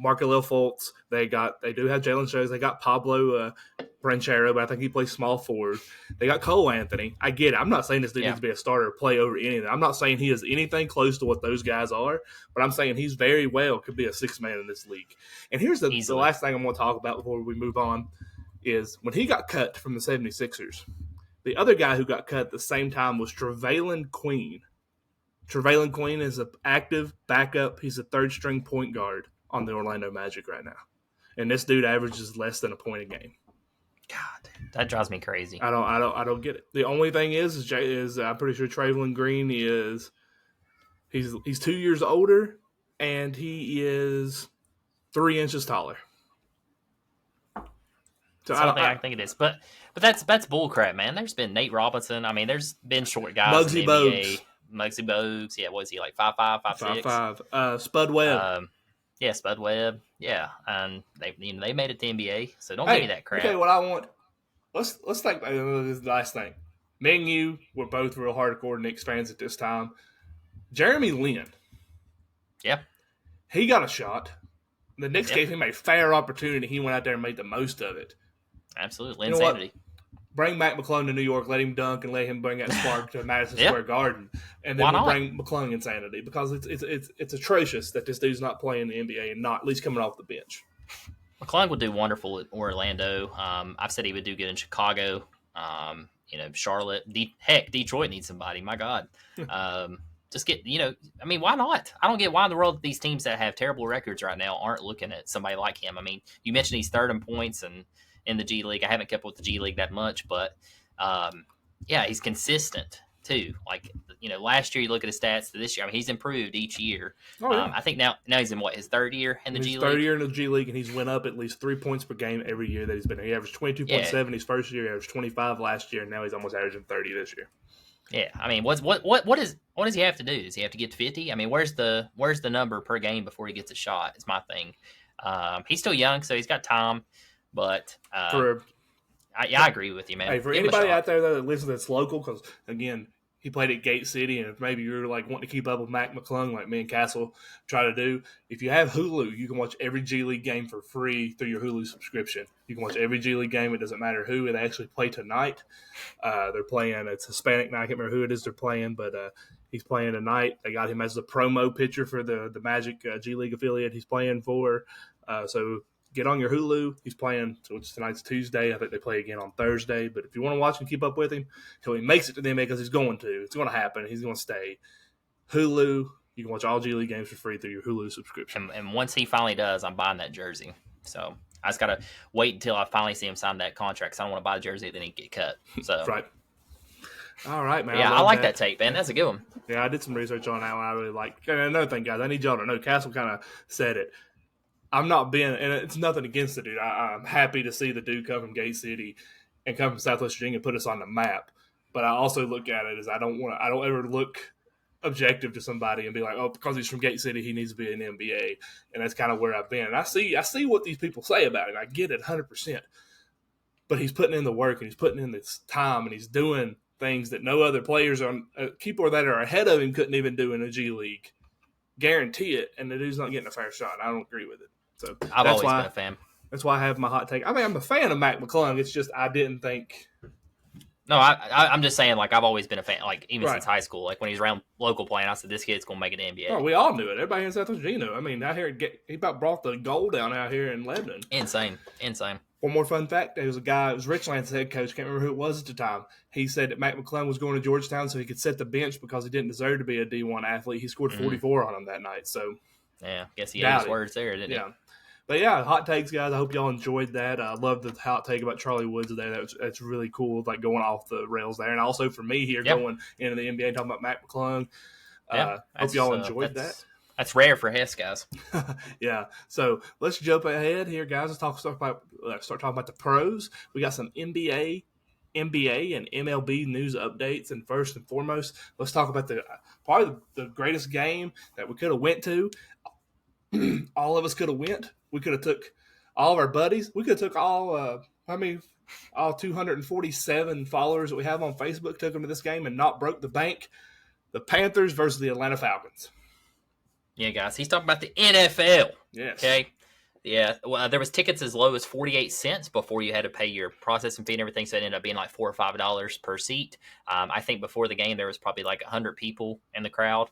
Markelil Fultz. They do have Jalen Shows. They got Pablo Branchero, but I think he plays small forward. They got Cole Anthony. I get it. I'm not saying this dude needs to be a starter or play over anything. I'm not saying he is anything close to what those guys are, but I'm saying he's very well could be a sixth man in this league. And here's the last thing I'm going to talk about before we move on is when he got cut from the 76ers, the other guy who got cut at the same time was Trevelyan Queen. Trevelyan Queen is an active backup. He's a third-string point guard on the Orlando Magic right now. And this dude averages less than a point a game. God, that drives me crazy. I don't get it. The only thing is I'm pretty sure Trevelyan Green he's 2 years older and he is 3 inches taller. So I think it is, but that's bullcrap, man. There's been Nate Robinson. I mean, there's been short guys in the NBA. Muggsy Bogues. Yeah, what is he, like 5'5", 5'6"? 5'5". Spud Webb. Yeah, Spud Webb. Yeah, and they made it to NBA. So don't give me that crap. Okay, what I want. Let's think about this last thing. Me and you were both real hardcore Knicks fans at this time. Jeremy Lin. Yeah. He got a shot. The Knicks gave him a fair opportunity. He went out there and made the most of it. Absolutely. Insanity. Bring Mac McClung to New York, let him dunk, and let him bring that spark to Madison Square Garden. And then we'll bring McClung insanity because it's atrocious that this dude's not playing in the NBA and not at least coming off the bench. McClung would do wonderful at Orlando. I've said he would do good in Chicago. Charlotte. Detroit needs somebody. My God. Just get, I mean, why not? I don't get why in the world these teams that have terrible records right now aren't looking at somebody like him. I mean, you mentioned he's third in points and in the G League. I haven't kept with the G League that much, but he's consistent too. Like, last year you look at his stats to this year. I mean, he's improved each year. Oh, yeah. I think now he's in his third year in the G League. Third year in the G League, and he's went up at least 3 points per game every year that he's been here. He averaged 22.7 his first year, he averaged 25 last year, and now he's almost averaging 30 this year. Yeah, I mean, what does he have to do? Does he have to get to 50? I mean, where's the number per game before he gets a shot? Is my thing. He's still young, so he's got time. But I agree with you, man. Hey, for anybody out there that listens that's local, because again, he played at Gate City, and if maybe you're like wanting to keep up with Mac McClung, like me and Castle try to do, if you have Hulu, you can watch every G League game for free through your Hulu subscription. You can watch every G League game. It doesn't matter who. They actually play tonight. They're playing. It's Hispanic night. I can't remember who it is they're playing, but he's playing tonight. They got him as the promo pitcher for the Magic G League affiliate he's playing for. So get on your Hulu. He's playing, so tonight's Tuesday. I think they play again on Thursday. But if you want to watch and keep up with him, till he makes it to the NBA, because he's going to. It's going to happen. He's going to stay. Hulu, you can watch all G League games for free through your Hulu subscription. And once he finally does, I'm buying that jersey. So I just got to wait until I finally see him sign that contract, because I don't want to buy the jersey then he get cut. So right. All right, man. Yeah, I like that tape, man. That's a good one. Yeah, I did some research on that one. I really like. And another thing, guys, I need y'all to know, Castle kind of said it. I'm not being, and it's nothing against the dude. I'm happy to see the dude come from Gate City and come from Southwest Virginia and put us on the map. But I also look at it as I don't ever look objective to somebody and be like, oh, because he's from Gate City, he needs to be in the NBA. And that's kind of where I've been. And I see what these people say about it. I get it 100%. But he's putting in the work and he's putting in this time and he's doing things that no other players on people that are ahead of him couldn't even do in a G League. Guarantee it. And the dude's not getting a fair shot. I don't agree with it. So I've always been a fan. That's why I have my hot take. I mean, I'm a fan of Mac McClung. It's just I didn't think. No, I'm just saying, like, I've always been a fan, like, even since high school. Like, when he was around local playing, I said, this kid's going to make it in the NBA. Oh, we all knew it. Everybody in South Virginia knew. I mean, out here, he about brought the gold down out here in Lebanon. Insane. One more fun fact. There was a guy, it was Richland's head coach, can't remember who it was at the time. He said that Mac McClung was going to Georgetown so he could set the bench because he didn't deserve to be a D1 athlete. He scored 44 on him that night. So, yeah, guess he had his words there, didn't he? But yeah, hot takes, guys. I hope y'all enjoyed that. I love the hot take about Charlie Woods there. That's really cool, like going off the rails there. And also for me here, going into the NBA, talking about Mac McClung. Hope y'all enjoyed that. That's rare for Hess, guys. Yeah. So let's jump ahead here, guys. Let's start talking about the pros. We got some NBA, and MLB news updates. And first and foremost, let's talk about probably the greatest game that we could have went to. All of us could have went. We could have took all of our buddies. We could have took all 247 followers that we have on Facebook, took them to this game and not broke the bank. The Panthers versus the Atlanta Falcons. Yeah, guys, he's talking about the NFL. Yes. Okay. Yeah, well, there was tickets as low as 48 cents before you had to pay your processing fee and everything, so it ended up being like $4 or $5 per seat. I think before the game there was probably like 100 people in the crowd.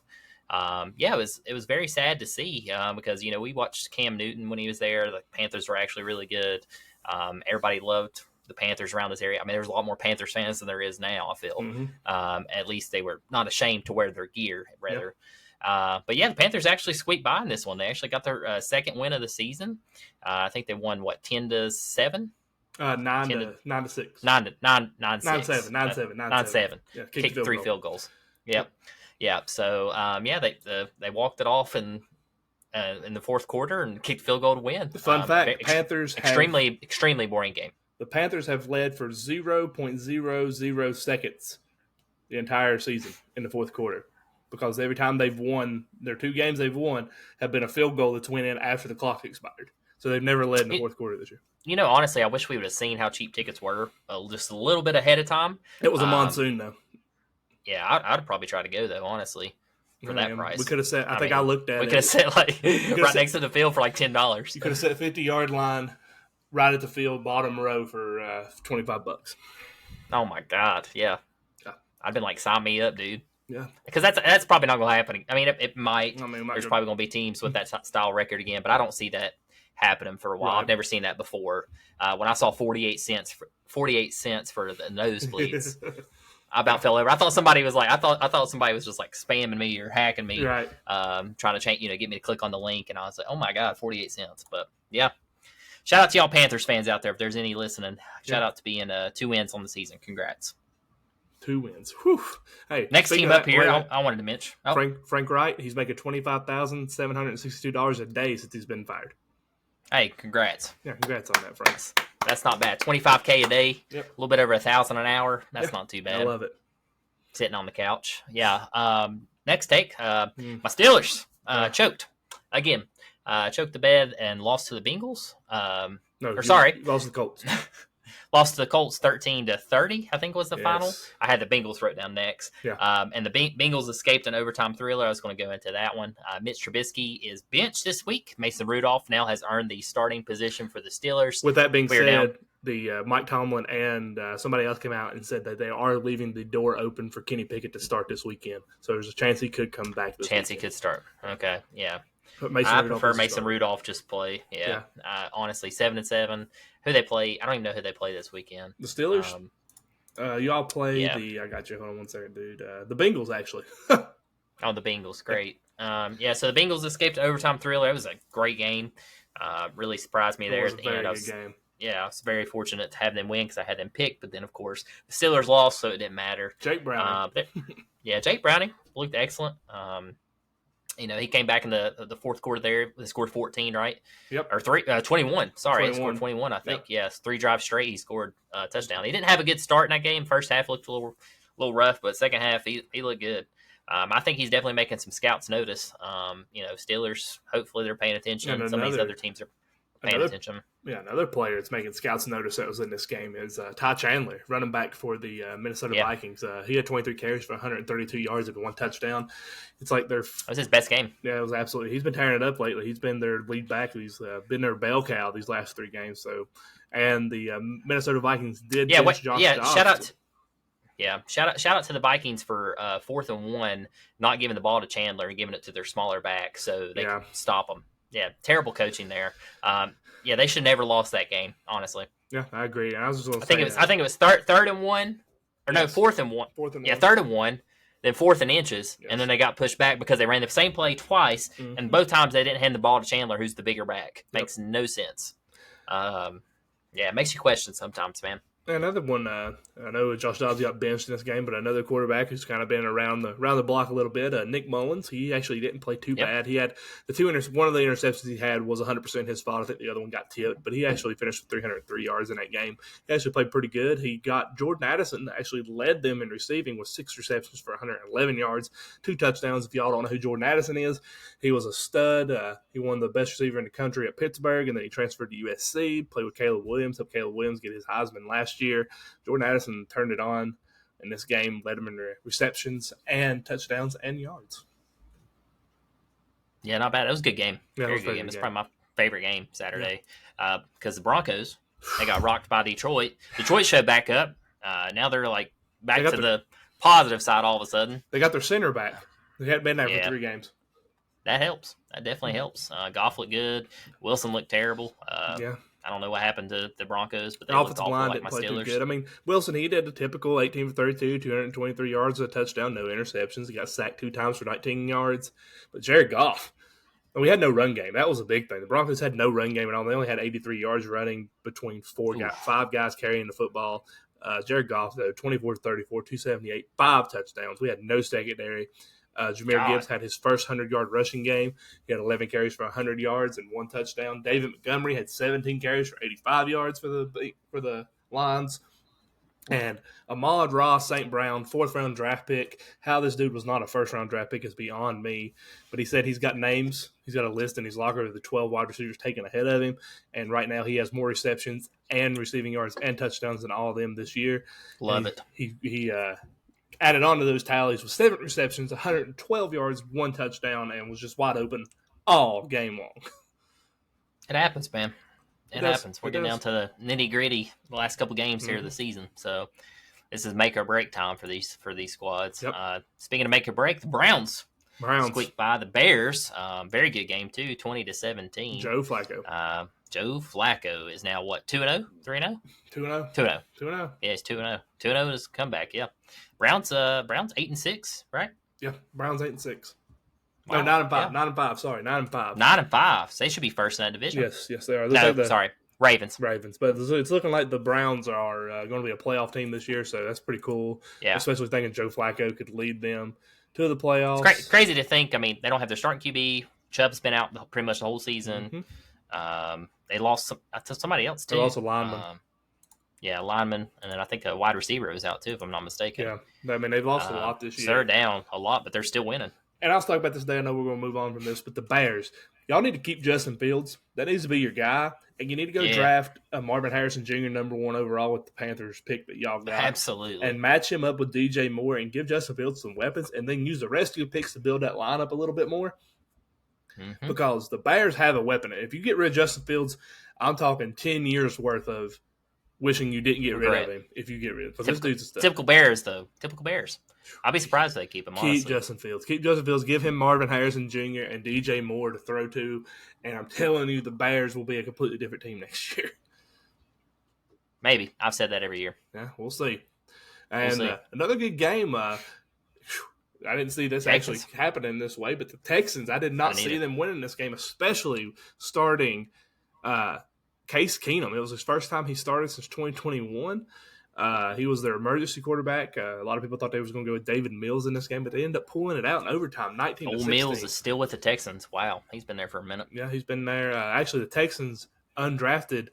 Yeah, it was very sad to see because we watched Cam Newton when he was there. The Panthers were actually really good. Everybody loved the Panthers around this area. I mean, there's a lot more Panthers fans than there is now. I feel. At least they were not ashamed to wear their gear, rather. Yep. But yeah, the Panthers actually squeaked by in this one. They actually got their second win of the season. I think they won 10-7. 9-6. 9-7. Yeah, kicked 3 field goals. Yep. Yeah. So they walked it off in the fourth quarter and kicked field goal to win. Fun fact: Panthers extremely boring game. The Panthers have led for 0.00 seconds the entire season in the fourth quarter. Because every time they've won, their 2 games they've won have been a field goal that's went in after the clock expired. So they've never led in the fourth quarter this year. Honestly, I wish we would have seen how cheap tickets were just a little bit ahead of time. It was a monsoon, though. Yeah, I'd probably try to go, though, honestly, for that price. We could have set, I think I looked at it. We could have set right next to the field for like $10. You could have set 50-yard line right at the field, bottom row for $25. Oh, my God. Yeah. I've been like, sign me up, dude. Yeah, because that's probably not going to happen. I mean, it might. There's probably going to be teams with that style record again, but I don't see that happening for a while. Right. I've never seen that before. When I saw 48 cents for the nosebleeds, I about fell over. I thought somebody was like, I thought somebody was just like spamming me or hacking me, right? Trying to change, get me to click on the link, and I was like, oh my God, 48 cents. But yeah, shout out to y'all Panthers fans out there if there's any listening. Shout out to being 2 wins on the season. Congrats. 2 wins. Whew. Hey, next team up here, I wanted to mention. Frank Wright, he's making $25,762 a day since he's been fired. Hey, congrats. Yeah, congrats on that, Frank. That's not bad. $25K a day, yep. A little bit over $1,000 an hour. That's not too bad. I love it. Sitting on the couch. Yeah. Next take, my Steelers choked. Again, choked the bed and lost to the Bengals. Lost to the Colts. Lost to the Colts 13-30, I think was the final. I had the Bengals wrote down next. Yeah. And the Bengals escaped an overtime thriller. I was going to go into that one. Mitch Trubisky is benched this week. Mason Rudolph now has earned the starting position for the Steelers. With that being said, the Mike Tomlin and somebody else came out and said that they are leaving the door open for Kenny Pickett to start this weekend. So there's a chance he could come back this weekend. He could start. Okay, yeah. I prefer Mason Rudolph just play. Yeah. Honestly, 7-7. Who they play? I don't even know who they play this weekend. The Steelers. Y'all play I got you. Hold on one second, dude. The Bengals actually. The Bengals, great. So the Bengals escaped overtime thriller. It was a great game. Really surprised me there at the end. It was a very good game. Yeah, I was very fortunate to have them win because I had them picked. But then, of course, the Steelers lost, so it didn't matter. Jake Browning. Jake Browning looked excellent. He came back in the fourth quarter there. He scored 14, right? Yep. Or 21. Sorry, 21. He scored 21, I think. Yep. Yes, 3 drives straight. He scored a touchdown. He didn't have a good start in that game. First half looked a little rough, but second half he looked good. I think he's definitely making some scouts notice. Steelers, hopefully they're paying attention. Some of these other teams are paying attention. Yeah, another player that's making scouts notice that was in this game is Ty Chandler, running back for the Minnesota Vikings. He had 23 carries for 132 yards and 1 touchdown. It's like that was his best game. Yeah, it was absolutely. He's been tearing it up lately. He's been their lead back. He's been their bell cow these last 3 games. So, and the Minnesota Vikings did bench Josh Dobbs. Shout out to the Vikings for 4th and 1, not giving the ball to Chandler and giving it to their smaller back so they can stop them. Yeah, terrible coaching there. They should never lost that game, honestly. Yeah, I agree. I was just going to say I think it was third and 1, or no, 4th and 1. 4th and 1. Yeah, 3rd and 1, then 4th and inches, and then they got pushed back because they ran the same play twice, and both times they didn't hand the ball to Chandler, who's the bigger back. Makes no sense. It makes you question sometimes, man. Another one, I know Josh Dobbs got benched in this game, but another quarterback who's kind of been around the block a little bit, Nick Mullins. He actually didn't play too bad. He had one of the interceptions he had was 100% his fault. I think the other one got tipped, but he actually finished with 303 yards in that game. He actually played pretty good. He got Jordan Addison actually led them in receiving with 6 receptions for 111 yards, 2 touchdowns. If y'all don't know who Jordan Addison is, he was a stud. He won the best receiver in the country at Pittsburgh, and then he transferred to USC, played with Caleb Williams, helped Caleb Williams get his Heisman last year. Jordan Addison turned it on in this game, led him in receptions and touchdowns and yards. Yeah, not bad. It was a good game. Yeah, it Very was a good very game. good It's game. probably my favorite game Saturday because the Broncos, they got rocked by Detroit. Detroit showed back up. Now they're like They back got to their the positive side all of a sudden. they got their center back. They hadn't been there for Yeah, 3 games. that helps. That definitely helps. Goff looked good. Wilson looked terrible. Yeah. I don't know what happened to the Broncos, but they The looked offensive awful line like didn't my play too Steelers. good. I mean, Wilson, he did the typical 18 for 32, 223 yards, a touchdown, no interceptions. He got sacked 2 times for 19 yards. But Jared Goff, and we had no run game. That was a big thing. The Broncos had no run game at all. They only had 83 yards running between five guys carrying the football. Jared Goff, though, 24 34, 278, 5 touchdowns. We had no secondary. Jahmyr Gibbs had his first 100-yard rushing game. He had 11 carries for 100 yards and 1 touchdown. David Montgomery had 17 carries for 85 yards for the Lions. And Ahmad Ross St. Brown, 4th-round draft pick. How this dude was not a first-round draft pick is beyond me. But he said he's got names. He's got a list in his locker of the 12 wide receivers taken ahead of him. And right now he has more receptions and receiving yards and touchdowns than all of them this year. Love it. He added on to those tallies with 7 receptions, 112 yards, 1 touchdown, and was just wide open all game long. It happens, man. It happens. We're getting down does. to the nitty gritty the last couple games here of the season. So this is make or break time for these squads. Yep. Speaking of make or break, the Browns squeaked by the Bears. Very good game too, 20-17. Joe Flacco. Joe Flacco is now what, 2-0, 3-0? 2-0. 2-0. 2-0. Yeah, it's 2-0. 2-0 is a comeback. Yeah. Browns 8-6, right? Yeah, Browns 8-6. Wow. No, 9-5. Yeah. 9-5. Sorry, 9-5. 9-5. So they should be first in that division. Yes, they are. No, sorry, Ravens. But it's looking like the Browns are going to be a playoff team this year, so that's pretty cool. Yeah. Especially thinking Joe Flacco could lead them to the playoffs. It's crazy to think. I mean, they don't have their starting QB. Chubb's been out pretty much the whole season. Mm-hmm. They lost to somebody else too. They lost a lineman. Lineman, and then I think a wide receiver was out too, if I'm not mistaken. Yeah, I mean they've lost a lot this year. So they're down a lot, but they're still winning. And I was talking about this today. I know we're going to move on from this, but the Bears, y'all need to keep Justin Fields. That needs to be your guy, and you need to go draft Marvin Harrison Jr. #1 overall with the Panthers pick that y'all got. Absolutely, and match him up with DJ Moore and give Justin Fields some weapons, and then use the rest of your picks to build that lineup a little bit more. Mm-hmm. Because the Bears have a weapon. If you get rid of Justin Fields, I'm talking 10 years worth of wishing you didn't get rid of him. If you get rid of him, because this dude's a stud. Typical Bears, though. Typical Bears. I'll be surprised if they keep him. Honestly. Keep Justin Fields. Keep Justin Fields. Give him Marvin Harrison Jr. and DJ Moore to throw to, and I'm telling you, the Bears will be a completely different team next year. Maybe. I've said that every year. Yeah, we'll see. And another good game. I didn't see this actually happening this way, but the Texans, I did not see them winning this game, especially starting Case Keenum. It was his first time he started since 2021. He was their emergency quarterback. A lot of people thought they was going to go with David Mills in this game, but they ended up pulling it out in overtime, 19-16. Old Mills is still with the Texans. Wow, he's been there for a minute. Yeah, he's been there. Actually, the Texans undrafted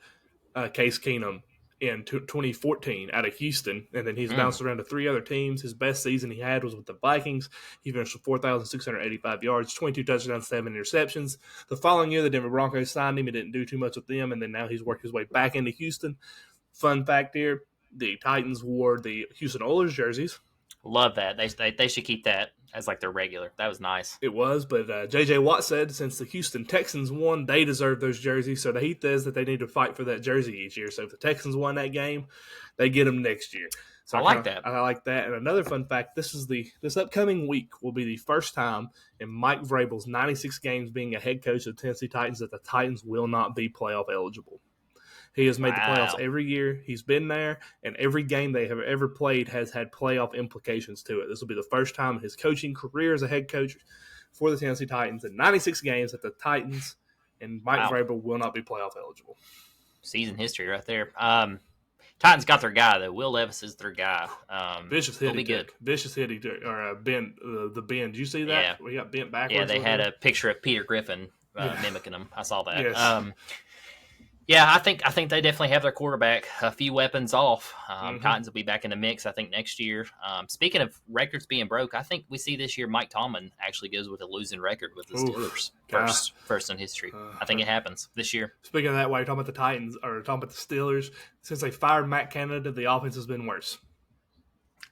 Case Keenum in 2014 out of Houston, and then he's bounced around to 3 other teams. His best season he had was with the Vikings. He finished with 4,685 yards, 22 touchdowns, 7 interceptions. The following year, the Denver Broncos signed him. He didn't do too much with them, and then now he's worked his way back into Houston. Fun fact here, the Titans wore the Houston Oilers jerseys. Love that. They should keep that as like their regular. That was nice. It was, but J.J. Watt said since the Houston Texans won, they deserve those jerseys. So he says that they need to fight for that jersey each year. So if the Texans won that game, they get them next year. So I like that. I like that. And another fun fact: this upcoming week will be the first time in Mike Vrabel's 96 games being a head coach of the Tennessee Titans that the Titans will not be playoff eligible. He has made the playoffs every year. He's been there, and every game they have ever played has had playoff implications to it. This will be the first time in his coaching career as a head coach for the Tennessee Titans in 96 games that the Titans and Mike Vrabel will not be playoff eligible. Season history right there. Titans got their guy, though. Will Levis is their guy. Vicious hit. Vicious hit. Or bend. The bend. Did you see that? Yeah. We got bent backwards. Yeah, they had a picture of Peter Griffin mimicking him. I saw that. Yes. Yeah, I think they definitely have their quarterback a few weapons off. Titans will be back in the mix, I think, next year. Speaking of records being broke, I think we see this year Mike Tomlin actually goes with a losing record with the Steelers. First in history. I think it happens this year. Speaking of that, while you're talking about the Titans or talking about the Steelers, since they fired Matt Canada, the offense has been worse.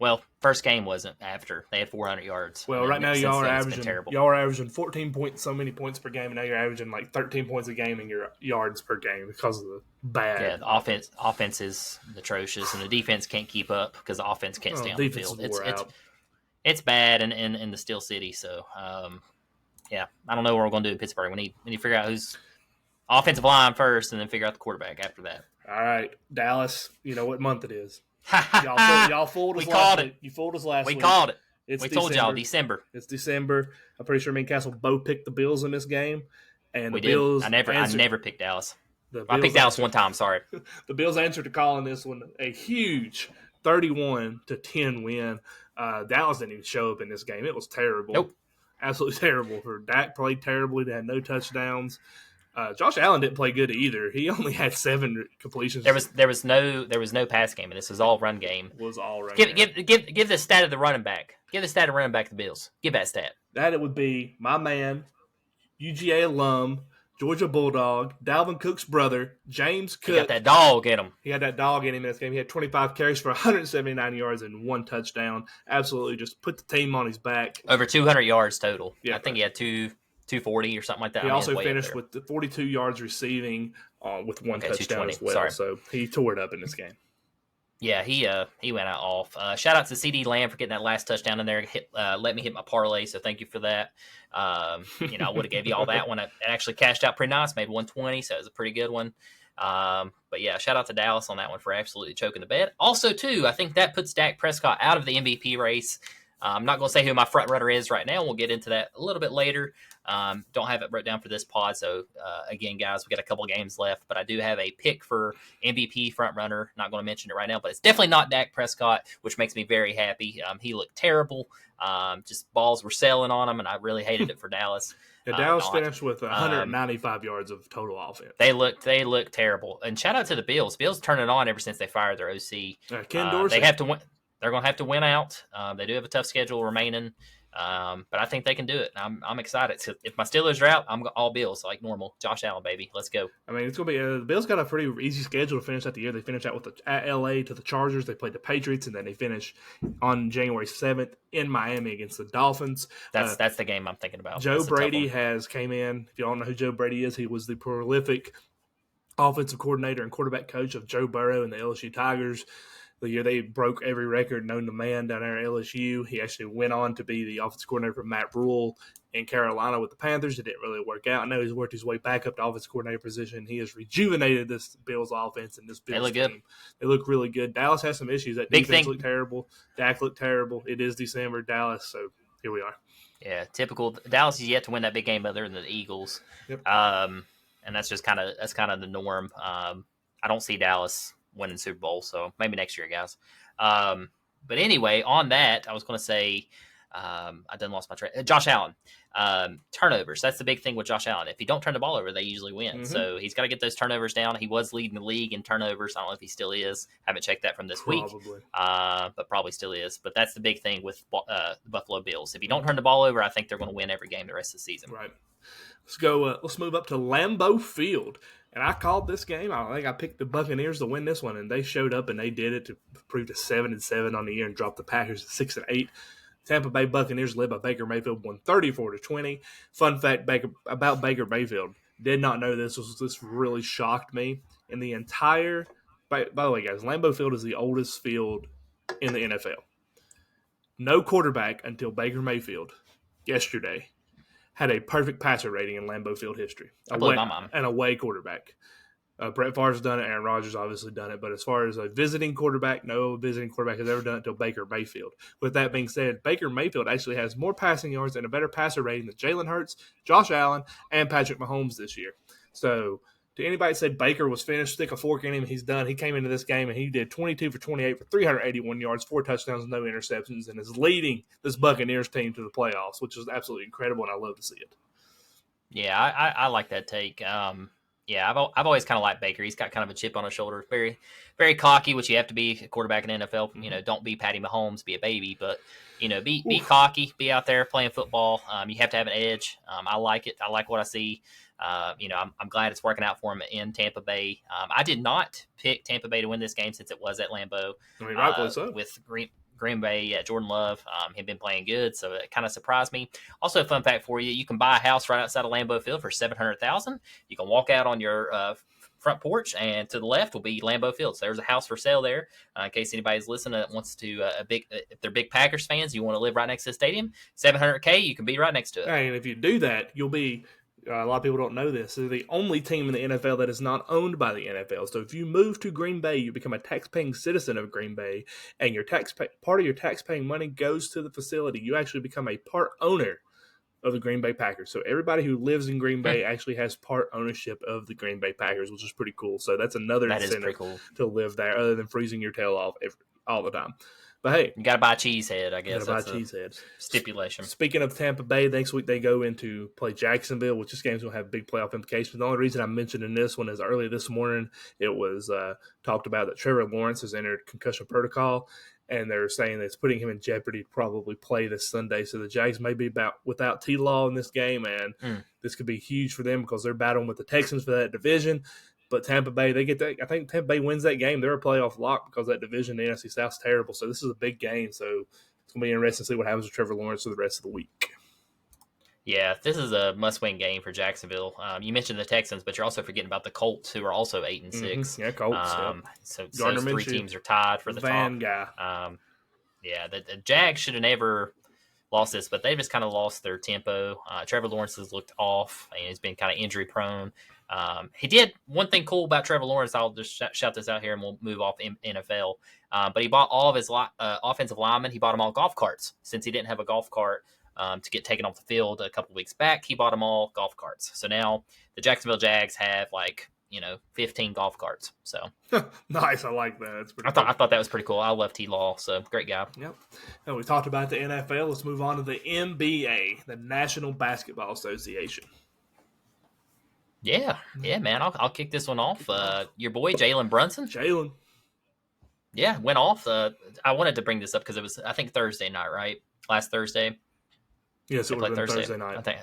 Well, first game wasn't after. They had 400 yards. Well, And right now since y'all are then, it's been averaging terrible. 14 points, so many points per game, and now you're averaging like 13 points a game in your yards per game because of the bad Yeah, the offense is atrocious, and the defense can't keep up because the offense can't stay on the field. It's bad in the Steel City. So, yeah, I don't know what we're going to do in Pittsburgh. We need to figure out who's offensive line first, and then figure out the quarterback after that. All right, Dallas. You know what month it is. Y'all fooled us. We called it. You fooled us last week. We called it. We told y'all December. It's December. I'm pretty sure me and Castle both picked the Bills in this game, and We the did. Bills. I never picked Dallas. I Bills picked Dallas one time. Sorry. The Bills answered to call in this one a huge 31-10 win. Dallas didn't even show up in this game. It was terrible. Nope. Absolutely terrible. For Dak played terribly. They had no touchdowns. Josh Allen didn't play good either. He only had 7 completions. There was no pass game, and this was all run game. Was all run game. Give Give the stat of the running back. Give the stat of running back the Bills. Give that stat. That it would be my man, UGA alum, Georgia Bulldog, Dalvin Cook's brother, James Cook. He got that dog in him. He had that dog in him in this game. He had 25 carries for 179 yards and 1 touchdown. Absolutely just put the team on his back. Over 200 yards total. Yeah, I think he had 240 or something like that. He also finished with the 42 yards receiving with 1 touchdown as well. Sorry. So he tore it up in this game. Yeah, he went out off. Shout out to CD Lamb for getting that last touchdown in there. Let me hit my parlay, so thank you for that. I would have gave you all that one. It actually cashed out pretty nice, made 120, so it was a pretty good one. But yeah, shout out to Dallas on that one for absolutely choking the bed. Also, too, I think that puts Dak Prescott out of the MVP race. I'm not going to say who my front runner is right now. We'll get into that a little bit later. Don't have it wrote down for this pod. So, again, guys, we got a couple games left. But I do have a pick for MVP front runner. Not going to mention it right now. But it's definitely not Dak Prescott, which makes me very happy. He looked terrible. Just balls were sailing on him, and I really hated it for Dallas. Yeah, Dallas finished with 195 yards of total offense. They look terrible. And shout out to the Bills. Bills turned it on ever since they fired their OC. Ken Dorsey. They have to win. They're going to have to win out. They do have a tough schedule remaining, but I think they can do it. I'm excited. So if my Steelers are out, I'm all Bills like normal. Josh Allen, baby, let's go. I mean, it's going to be the Bills got a pretty easy schedule to finish out the year. They finish out with at LA to the Chargers. They played the Patriots, and then they finish on January 7th in Miami against the Dolphins. That's the game I'm thinking about. Joe Brady has came in. If you all know who Joe Brady is, he was the prolific offensive coordinator and quarterback coach of Joe Burrow and the LSU Tigers. The year they broke every record known to man down there at LSU. He actually went on to be the offensive coordinator for Matt Rule in Carolina with the Panthers. It didn't really work out. I know he's worked his way back up to offensive coordinator position. He has rejuvenated this Bills offense and this Bills team. Good. They look really good. Dallas has some issues. That defense looked terrible. Dak looked terrible. It is December, Dallas, so here we are. Yeah, typical. Dallas is yet to win that big game other than the Eagles. Yep. And that's just kind of the norm. I don't see Dallas winning Super Bowl, so maybe next year, guys. But anyway, on that, I was going to say, I done lost my track. Josh Allen, turnovers. That's the big thing with Josh Allen. If you don't turn the ball over, they usually win. Mm-hmm. So he's got to get those turnovers down. He was leading the league in turnovers. I don't know if he still is. Haven't checked that from this week, but probably still is. But that's the big thing with the Buffalo Bills. If you don't turn the ball over, I think they're going to win every game the rest of the season. Right. Let's go. Let's move up to Lambeau Field. And I called this game. I think I picked the Buccaneers to win this one, and they showed up and they did it to prove to 7-7 on the year and drop the Packers to 6-8. Tampa Bay Buccaneers led by Baker Mayfield won 34-20. Fun fact about Baker Mayfield: did not know this. This really shocked me. In the entire, by the way, guys, Lambeau Field is the oldest field in the NFL. No quarterback until Baker Mayfield yesterday had a perfect passer rating in Lambeau Field history. I believe my mom. An away quarterback. Brett Favre's done it. Aaron Rodgers obviously done it. But as far as a visiting quarterback, no visiting quarterback has ever done it until Baker Mayfield. With that being said, Baker Mayfield actually has more passing yards and a better passer rating than Jalen Hurts, Josh Allen, and Patrick Mahomes this year. So to anybody that said Baker was finished, stick a fork in him, he's done. He came into this game and he did 22 for 28 for 381 yards, 4 touchdowns, no interceptions, and is leading this Buccaneers team to the playoffs, which is absolutely incredible, and I love to see it. Yeah, I like that take. Yeah, I've always kind of liked Baker. He's got kind of a chip on his shoulder, very, very cocky, which you have to be a quarterback in the NFL. Don't be Patty Mahomes, be a baby, but be cocky, be out there playing football. You have to have an edge. I like it. I like what I see. I'm glad it's working out for him in Tampa Bay. I did not pick Tampa Bay to win this game since it was at Lambeau. I mean, rightfully so. With Green Bay, Jordan Love, had been playing good, so it kind of surprised me. Also, a fun fact for you: you can buy a house right outside of Lambeau Field for $700,000. You can walk out on your front porch, and to the left will be Lambeau Field. So there's a house for sale there. In case anybody's listening that wants to if they're big Packers fans, you want to live right next to the stadium, $700K, you can be right next to it. And if you do that, you'll be. A lot of people don't know this. They're the only team in the NFL that is not owned by the NFL. So if you move to Green Bay, you become a tax-paying citizen of Green Bay, and your part of your tax-paying money goes to the facility. You actually become a part owner of the Green Bay Packers. So everybody who lives in Green Bay actually has part ownership of the Green Bay Packers, which is pretty cool. So that's another incentive to live there, other than freezing your tail off all the time. But hey, you got to buy Cheesehead, I guess. Got to buy Cheesehead. Stipulation. Speaking of Tampa Bay, next week they go into play Jacksonville, which this game's going to have big playoff implications. The only reason I'm mentioning this one is early this morning it was talked about that Trevor Lawrence has entered concussion protocol, and they're saying that it's putting him in jeopardy to probably play this Sunday. So the Jags may be without T-Law in this game, and this could be huge for them because they're battling with the Texans for that division. But Tampa Bay, they get that. I think Tampa Bay wins that game. They're a playoff lock because that division, the NFC South, is terrible. So this is a big game. So it's going to be interesting to see what happens with Trevor Lawrence for the rest of the week. Yeah, this is a must-win game for Jacksonville. You mentioned the Texans, but you're also forgetting about the Colts, who are also 8-6. Mm-hmm. Yeah, Colts. So those three teams are tied for the top. Guy. The Jags should have never lost this, but they just kind of lost their tempo. Trevor Lawrence has looked off, and he's been kind of injury-prone. He did one thing cool about Trevor Lawrence. I'll just shout this out here, and we'll move off NFL. But he bought all of his offensive linemen. He bought them all golf carts since he didn't have a golf cart to get taken off the field a couple weeks back. He bought them all golf carts. So now the Jacksonville Jags have 15 golf carts. So nice. I like that. That's pretty. I thought that was pretty cool. I love T-Law. So great guy. Yep. And we talked about the NFL. Let's move on to the NBA, the National Basketball Association. Yeah, man. I'll kick this one off. Your boy Jalen Brunson. Yeah, went off. I wanted to bring this up because it was, I think, Thursday night, right? Last Thursday. Yes, it was Thursday night. I think,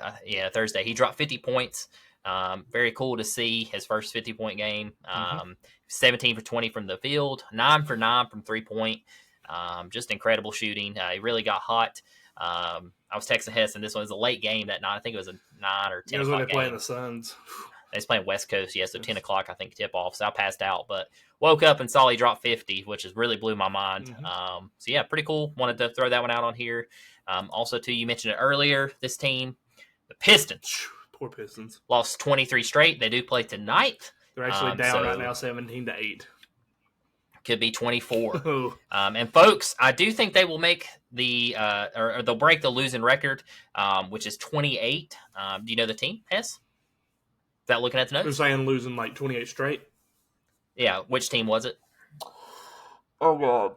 Thursday. He dropped 50 points. Very cool to see his first 50-point game. 17 for 20 from the field, 9 for 9 from 3-point. Just incredible shooting. He really got hot. I was texting Hess, and this one was a late game that night. I think it was a 9 or 10 o'clock game. It was when they playing the Suns. They was playing West Coast, so 10 o'clock, I think, tip-off. So I passed out, but woke up and saw he dropped 50, which has really blew my mind. Pretty cool. Wanted to throw that one out on here. Also, too, you mentioned it earlier, this team, the Pistons. Poor Pistons. Lost 23 straight. They do play tonight. They're actually down right now 17-8. Could be 24. And folks, I do think they will make or they'll break the losing record, which is 28. Do you know the team, Hess? Without looking at the notes? They're saying losing 28 straight. Yeah, which team was it? Oh, God.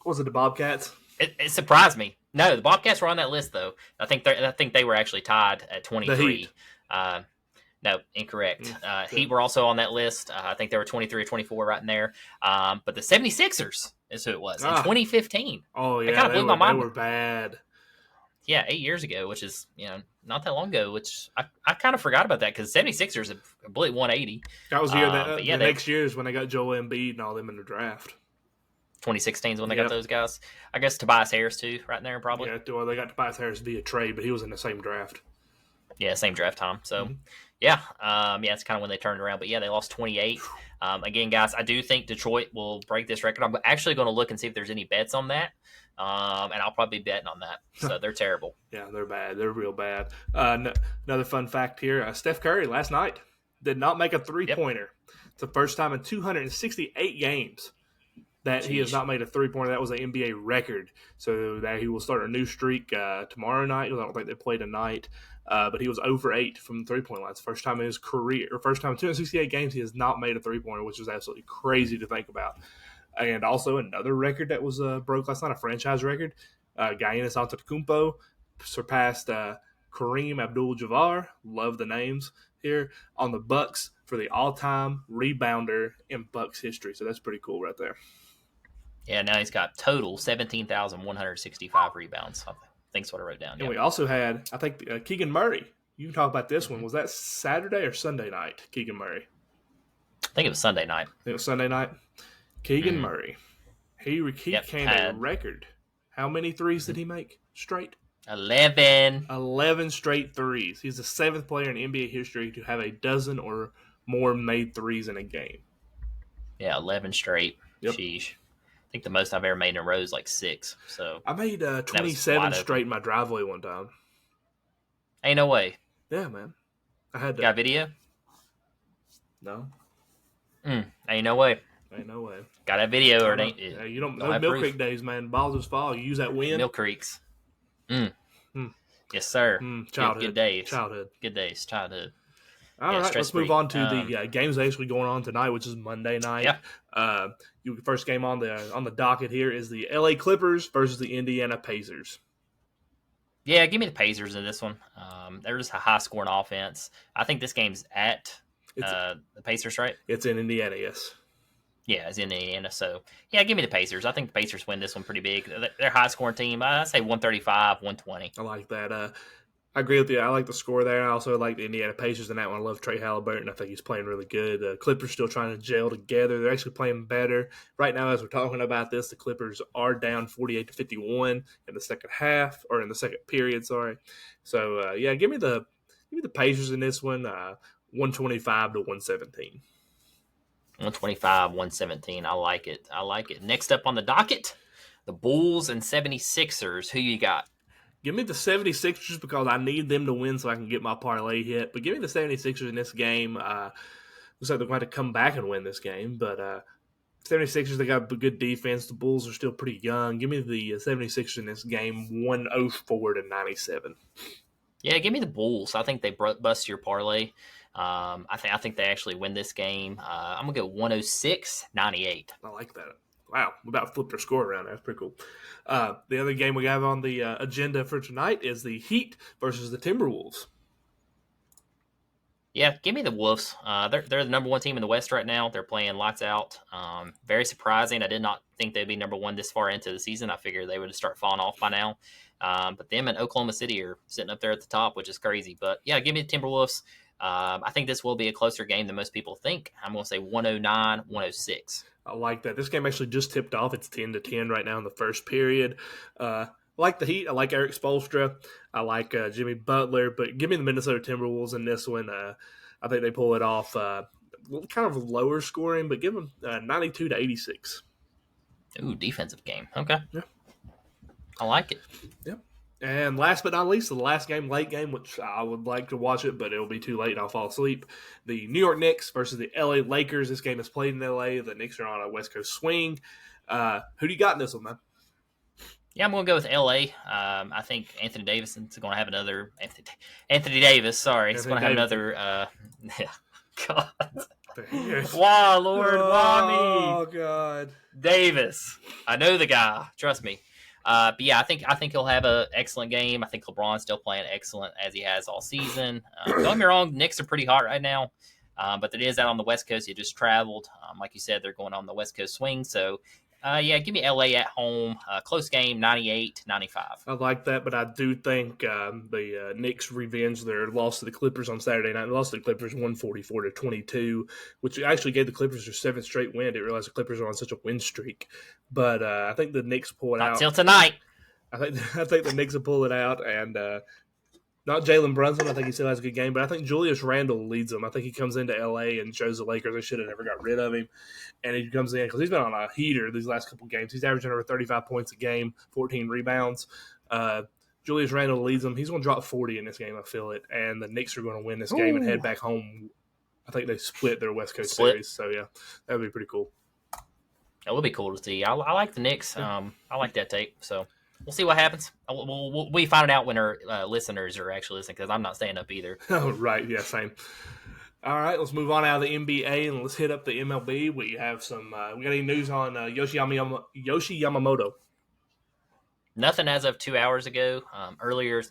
Was it the Bobcats? It surprised me. No, the Bobcats were on that list, though. I think they were actually tied at 23. The Heat. No, incorrect. Heat were also on that list. I think they were 23 or 24 right in there. But the 76ers is who it was in 2015. Oh, yeah. It kind of blew my mind. They were bad. Yeah, 8 years ago, which is, not that long ago, which I kind of forgot about that because 76ers have completely 180. That was the year next year is when they got Joel Embiid and all them in the draft. 2016 is when they got those guys. I guess Tobias Harris, too, right in there, probably. Yeah, well, they got Tobias Harris via trade, but he was in the same draft. Yeah, same draft time. So, it's kind of when they turned around. But, they lost 28. Again, guys, I do think Detroit will break this record. I'm actually going to look and see if there's any bets on that. And I'll probably be betting on that. So they're terrible. Yeah, they're bad. They're real bad. Another fun fact here. Steph Curry last night did not make a three-pointer. It's the first time in 268 games that he has not made a three-pointer. That was an NBA record. So that he will start a new streak tomorrow night. I don't think they play tonight. But he was 0 for 8 from the three-point line. It's the first time in his career, or first time in 268 games, he has not made a three-pointer, which is absolutely crazy to think about. And also another record that was broke last night, a franchise record. Giannis Antetokounmpo surpassed Kareem Abdul-Jabbar, love the names here, on the Bucks for the all-time rebounder in Bucks history. So that's pretty cool right there. Yeah, now he's got total 17,165 rebounds. I think that's what I wrote down. And we also had, I think, Keegan Murray. You can talk about this one. Was that Saturday or Sunday night, Keegan Murray? I think it was Sunday night. It was Sunday night. Keegan Murray. He Yep, came a had record. How many threes did he make straight? 11. 11 straight threes. He's the 7th player in NBA history to have a dozen or more made threes in a game. Yeah, 11 straight. Yep. Sheesh. I think the most I've ever made in a row is like 6. So I made that was 27 wide straight open. in my driveway one time. Ain't no way. Yeah, man. I had to. Got video? No, Ain't no way. ain't no way. Got that video or it ain't? Yeah, you don't Don't know have Mill proof. Creek days, man. Balls just fall. You use that wind. Mill Creeks. Hmm. Yes, sir. Childhood. Good days. Childhood. Good days. Childhood. All Yeah, right, let's move stress-free. on to the games actually going on tonight, which is Monday night. Yeah. First game on the docket here is the LA Clippers versus the Indiana Pacers. Yeah, give me the Pacers in this one. They're just a high-scoring offense. I think this game's at the Pacers, right? It's in Indiana, yes. Yeah, it's in Indiana. So, yeah, give me the Pacers. I think the Pacers win this one pretty big. They're a high-scoring team. I say 135, 120. I like that. I agree with you. I like the score there. I also like the Indiana Pacers in that one. I love Trey Halliburton. I think he's playing really good. Clippers still trying to gel together. They're actually playing better. Right now, as we're talking about this, the Clippers are down 48-51 in the second half, or in the second period, sorry. So, yeah, give me the Pacers in this one, 125 to 117. 125, 117. I like it. Next up on the docket, the Bulls and 76ers. Who you got? Give me the 76ers because I need them to win so I can get my parlay hit. But give me the 76ers in this game. Looks like they're going to come back and win this game. But 76ers, they got a good defense. The Bulls are still pretty young. Give me the 76ers in this game, 104 to 97. Yeah, give me the Bulls. I think they bust your parlay. I think they actually win this game. I'm going to go 106-98. I like that. Wow, we about flipped our score around. That's pretty cool. The other game we have on the agenda for tonight is the Heat versus the Timberwolves. Yeah, give me the Wolves. They're the number one team in the West right now. They're playing lights out. Very surprising. I did not think they'd be number one this far into the season. I figured they would start falling off by now. But them and Oklahoma City are sitting up there at the top, which is crazy. But yeah, give me the Timberwolves. I think this will be a closer game than most people think. I'm going to say 109-106. I like that. This game actually just tipped off. It's 10-10 right now in the first period. I like the Heat. I like Eric Spoelstra. I like Jimmy Butler. But give me the Minnesota Timberwolves in this one. I think they pull it off. Kind of lower scoring, but give them 92 to 86. Ooh, defensive game. Okay. Yeah. I like it. Yep. And last but not least, the last game, late game, which I would like to watch it, but it'll be too late and I'll fall asleep. The New York Knicks versus the LA Lakers. This game is played in LA. The Knicks are on a West Coast swing. Who do you got in this one, man? Yeah, I'm going to go with LA. I think Anthony Davis is going to have another Anthony Davis. Sorry, he's going to have another. God. Why, Lord? Why me? Oh, God. Davis. I know the guy. Trust me. But yeah, I think he'll have an excellent game. I think LeBron's still playing excellent as he has all season. Don't get me wrong, Knicks are pretty hot right now, but it is out on the West Coast. He just traveled. Like you said, they're going on the West Coast swing. So, yeah, give me LA at home. Close game, 98-95. I like that, but I do think the Knicks revenge their loss to the Clippers on Saturday night. They lost to the Clippers 144-22, which actually gave the Clippers their 7th straight win. I didn't realize the Clippers are on such a win streak. But I think the Knicks pull it out. Not till tonight. I think the Knicks will pull it out, and not Jalen Brunson. I think he still has a good game, but I think Julius Randle leads them. I think he comes into LA and shows the Lakers they should have never got rid of him, and he comes in because he's been on a heater these last couple games. He's averaging over 35 points a game, 14 rebounds. Julius Randle leads them. He's going to drop 40 in this game, I feel it, and the Knicks are going to win this game and head back home. I think they split their West Coast series, so yeah, that would be pretty cool. That would be cool to see. I like the Knicks. I like that take. So we'll see what happens. We'll be finding out when our listeners are actually listening because I'm not staying up either. Oh, right. Yeah, same. All right, let's move on out of the NBA and let's hit up the MLB. We have some. We got any news on Yoshi Yamamoto? Nothing as of 2 hours ago. Earlier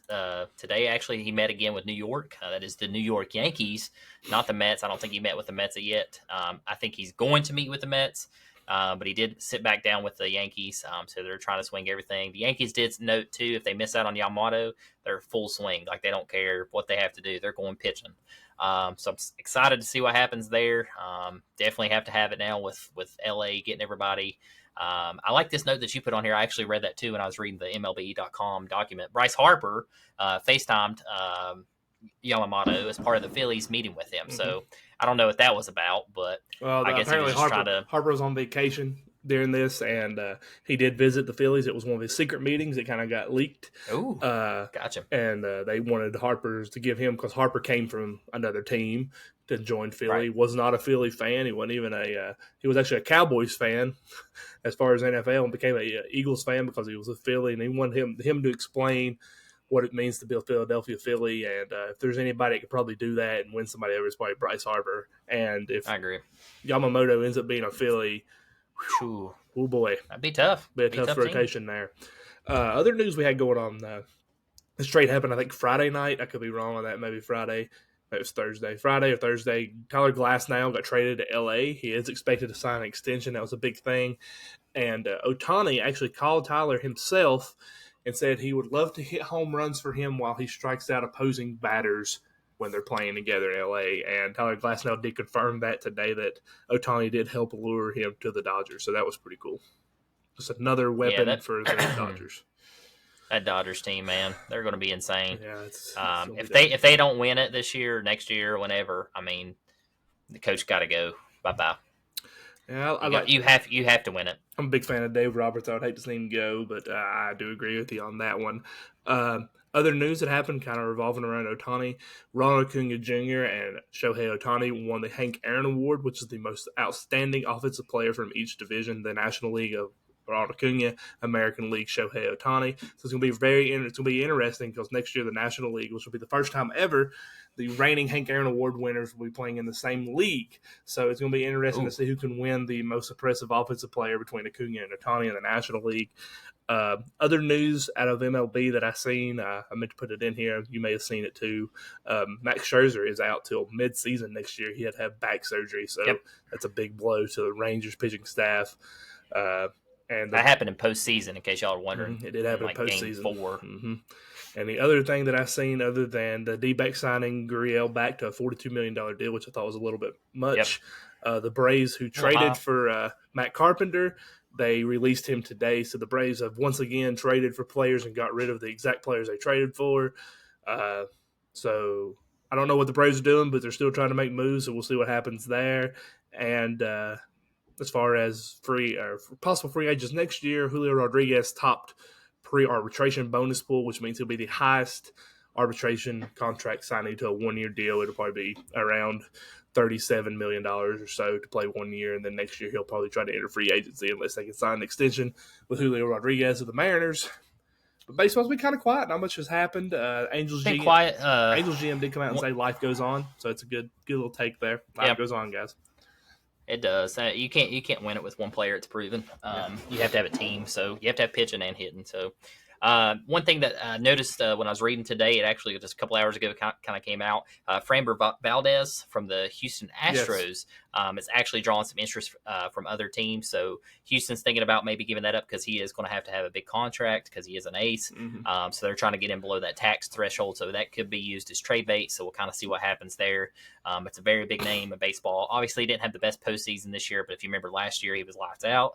today, actually, he met again with New York. That is the New York Yankees, not the Mets. I don't think he met with the Mets yet. I think he's going to meet with the Mets. But he did sit back down with the Yankees, so they're trying to swing everything. The Yankees did note, too, if they miss out on Yamamoto, they're full swing. Like, they don't care what they have to do. They're going pitching. So I'm excited to see what happens there. Definitely have to have it now with LA getting everybody I like this note that you put on here. I actually read that too when I was reading the MLB.com document. Bryce Harper FaceTimed Yamamoto as part of the Phillies meeting with him. So I don't know what that was about, but I guess he was just trying to. Harper was on vacation during this, and he did visit the Phillies. It was one of his secret meetings. It kind of got leaked. Oh, gotcha. And they wanted Harper's to give him, because Harper came from another team to join Philly. Right. Was not a Philly fan. He wasn't even he was actually a Cowboys fan as far as NFL, and became a Eagles fan because he was a Philly, and he wanted him to explain what it means to be a Philadelphia Philly, and if there's anybody that could probably do that and win somebody over, it's probably Bryce Harper. And if I agree, Yamamoto ends up being a Philly, oh boy, that'd be tough. Be a tough rotation there. Other news we had going on, this trade happened, I think, Friday night. I could be wrong on that. Maybe Friday. It was Thursday. Friday or Thursday. Tyler Glasnow got traded to L.A. He is expected to sign an extension. That was a big thing. And Ohtani actually called Tyler himself and said he would love to hit home runs for him while he strikes out opposing batters when they're playing together in L.A. And Tyler Glasnow did confirm that today, that Ohtani did help lure him to the Dodgers. So that was pretty cool. Just another weapon for the Dodgers. That Dodgers team, man, they're going to be insane. Yeah, if they don't win it this year, next year, whenever, I mean, the coach got to go. Bye. Yeah, you have to win it. I'm a big fan of Dave Roberts. I would hate to see him go, but I do agree with you on that one. Other news that happened kind of revolving around Ohtani, Ronald Acuna Jr. and Shohei Ohtani won the Hank Aaron Award, which is the most outstanding offensive player from each division, the National League of Ronald Acuna, American League Shohei Ohtani. So it's going to be interesting because next year the National League, which will be the first time ever, the reigning Hank Aaron Award winners will be playing in the same league. So it's going to be interesting to see who can win the most impressive offensive player between Acuna and Ohtani in the National League. Other news out of MLB that I've seen, I meant to put it in here. You may have seen it too. Max Scherzer is out till mid-season next year. He had to have back surgery, so that's a big blow to the Rangers pitching staff. And that happened in postseason, in case y'all are wondering. It did happen in postseason. Game 4. And the other thing that I've seen, other than the D-back signing Gurriel back to a $42 million deal, which I thought was a little bit much, the Braves, who traded for Matt Carpenter, they released him today. So the Braves have once again traded for players and got rid of the exact players they traded for. So I don't know what the Braves are doing, but they're still trying to make moves, so we'll see what happens there. And as far as possible free agents next year, Julio Rodriguez topped pre-arbitration bonus pool, which means he'll be the highest arbitration contract signing to a one-year deal. It'll probably be around $37 million or so to play 1 year, and then next year he'll probably try to enter free agency unless they can sign an extension with Julio Rodriguez of the Mariners. But baseball's been kind of quiet. Not much has happened. Angels GM did come out and say life goes on, so it's a good little take there. Life goes on, guys. It does. You can't win it with one player. It's proven. You have to have a team, so you have to have pitching and hitting. So one thing that I noticed when I was reading today, it actually just a couple hours ago kind of came out. Framber Valdez from the Houston Astros is actually drawing some interest from other teams. So Houston's thinking about maybe giving that up because he is going to have a big contract because he is an ace. So they're trying to get him below that tax threshold. So that could be used as trade bait. So we'll kind of see what happens there. It's a very big name in baseball. Obviously, he didn't have the best postseason this year, but if you remember last year, he was lights out.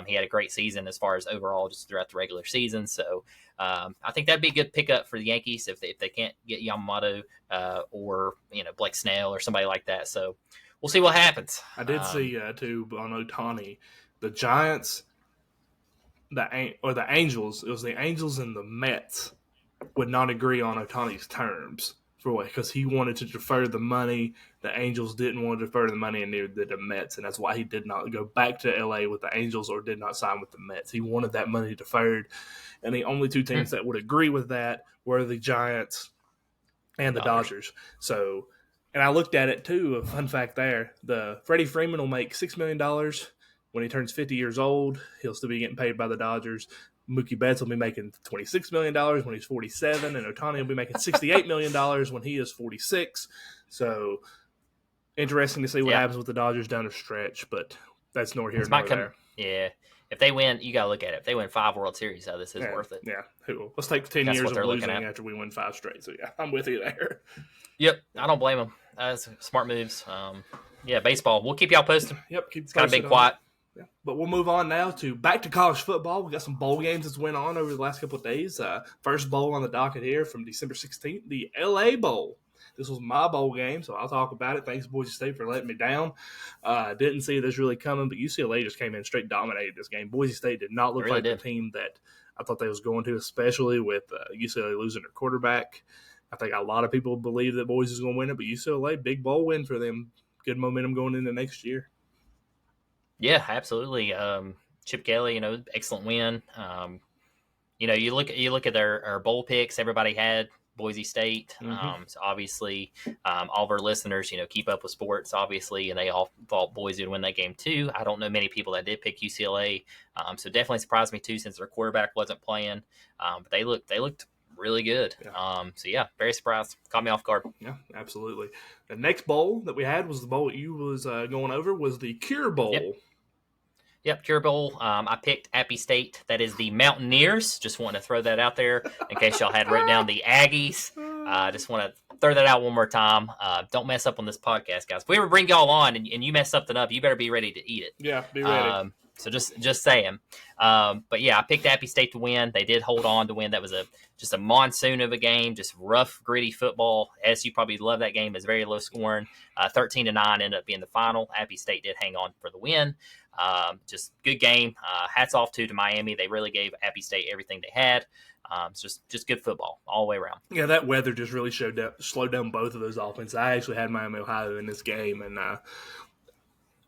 He had a great season as far as overall just throughout the regular season. So I think that'd be a good pickup for the Yankees if they can't get Yamamoto or Blake Snell or somebody like that. So we'll see what happens. I did see too on Ohtani, the Giants, the Angels. It was the Angels and the Mets would not agree on Ohtani's terms because he wanted to defer the money. The Angels didn't want to defer the money, and neither did the Mets, and that's why he did not go back to LA with the Angels or did not sign with the Mets. He wanted that money deferred, and the only two teams that would agree with that were the Giants and the Dodgers. So, and I looked at it too. A fun fact there: Freddie Freeman will make $6 million when he turns 50 years old. He'll still be getting paid by the Dodgers. Mookie Betts will be making $26 million when he's 47, and Ohtani will be making $68 million when he is 46. So, interesting to see what happens with the Dodgers down the stretch, but that's nor here nor there. Yeah. If they win, you got to look at it. If they win 5 World Series, this is worth it. Yeah. Let's take 10 years of losing after we win 5 straight. So, I'm with you there. Yep. I don't blame them. That's smart moves. Baseball. We'll keep y'all posted. Yep. It's kind of been quiet. Yeah. But we'll move on now to back to college football. We got some bowl games that's went on over the last couple of days. First bowl on the docket here from December 16th, the LA Bowl. This was my bowl game, so I'll talk about it. Thanks, Boise State, for letting me down. Didn't see this really coming, but UCLA just came in straight dominated this game. Boise State did not look Really like did. the team that I thought they was going to, especially with UCLA losing their quarterback. I think a lot of people believe that Boise is going to win it, but UCLA, big bowl win for them. Good momentum going into next year. Yeah, absolutely. Chip Kelly, excellent win. You look at their bowl picks. Everybody had Boise State. Mm-hmm. So obviously, all of our listeners, keep up with sports, obviously, and they all thought Boise would win that game too. I don't know many people that did pick UCLA, so definitely surprised me too since their quarterback wasn't playing. But they looked really good. Yeah. So yeah, very surprised. Caught me off guard. Yeah, absolutely. The next bowl that we had was the bowl that you was going over was the Cure Bowl. Yep, Cure Bowl. I picked Appy State. That is the Mountaineers. Just wanting to throw that out there in case y'all had wrote down the Aggies. Just want to throw that out one more time. Don't mess up on this podcast, guys. If we ever bring y'all on and you mess something up, you better be ready to eat it. Yeah, be ready. So just saying. But yeah, I picked Appy State to win. They did hold on to win. That was just a monsoon of a game, just rough, gritty football. SU probably love that game. It's very low scoring. 13-9 ended up being the final. Appy State did hang on for the win. Just good game. Hats off to Miami. They really gave Appy State everything they had. It's just good football all the way around. Yeah, that weather just really slowed down both of those offenses. I actually had Miami, Ohio in this game, and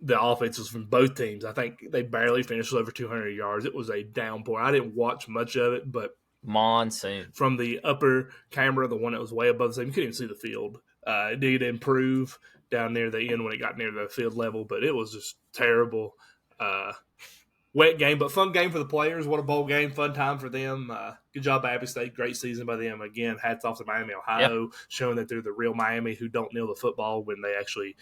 the offenses from both teams, I think they barely finished over 200 yards. It was a downpour. I didn't watch much of it, but monsoon from the upper camera, the one that was way above the same, you couldn't even see the field. It did improve down near the end when it got near the field level, but it was just terrible. Wet game, but fun game for the players. What a bowl game. Fun time for them. Good job, Appy State. Great season by them. Again, hats off to Miami, Ohio, showing that they're the real Miami who don't kneel the football when they actually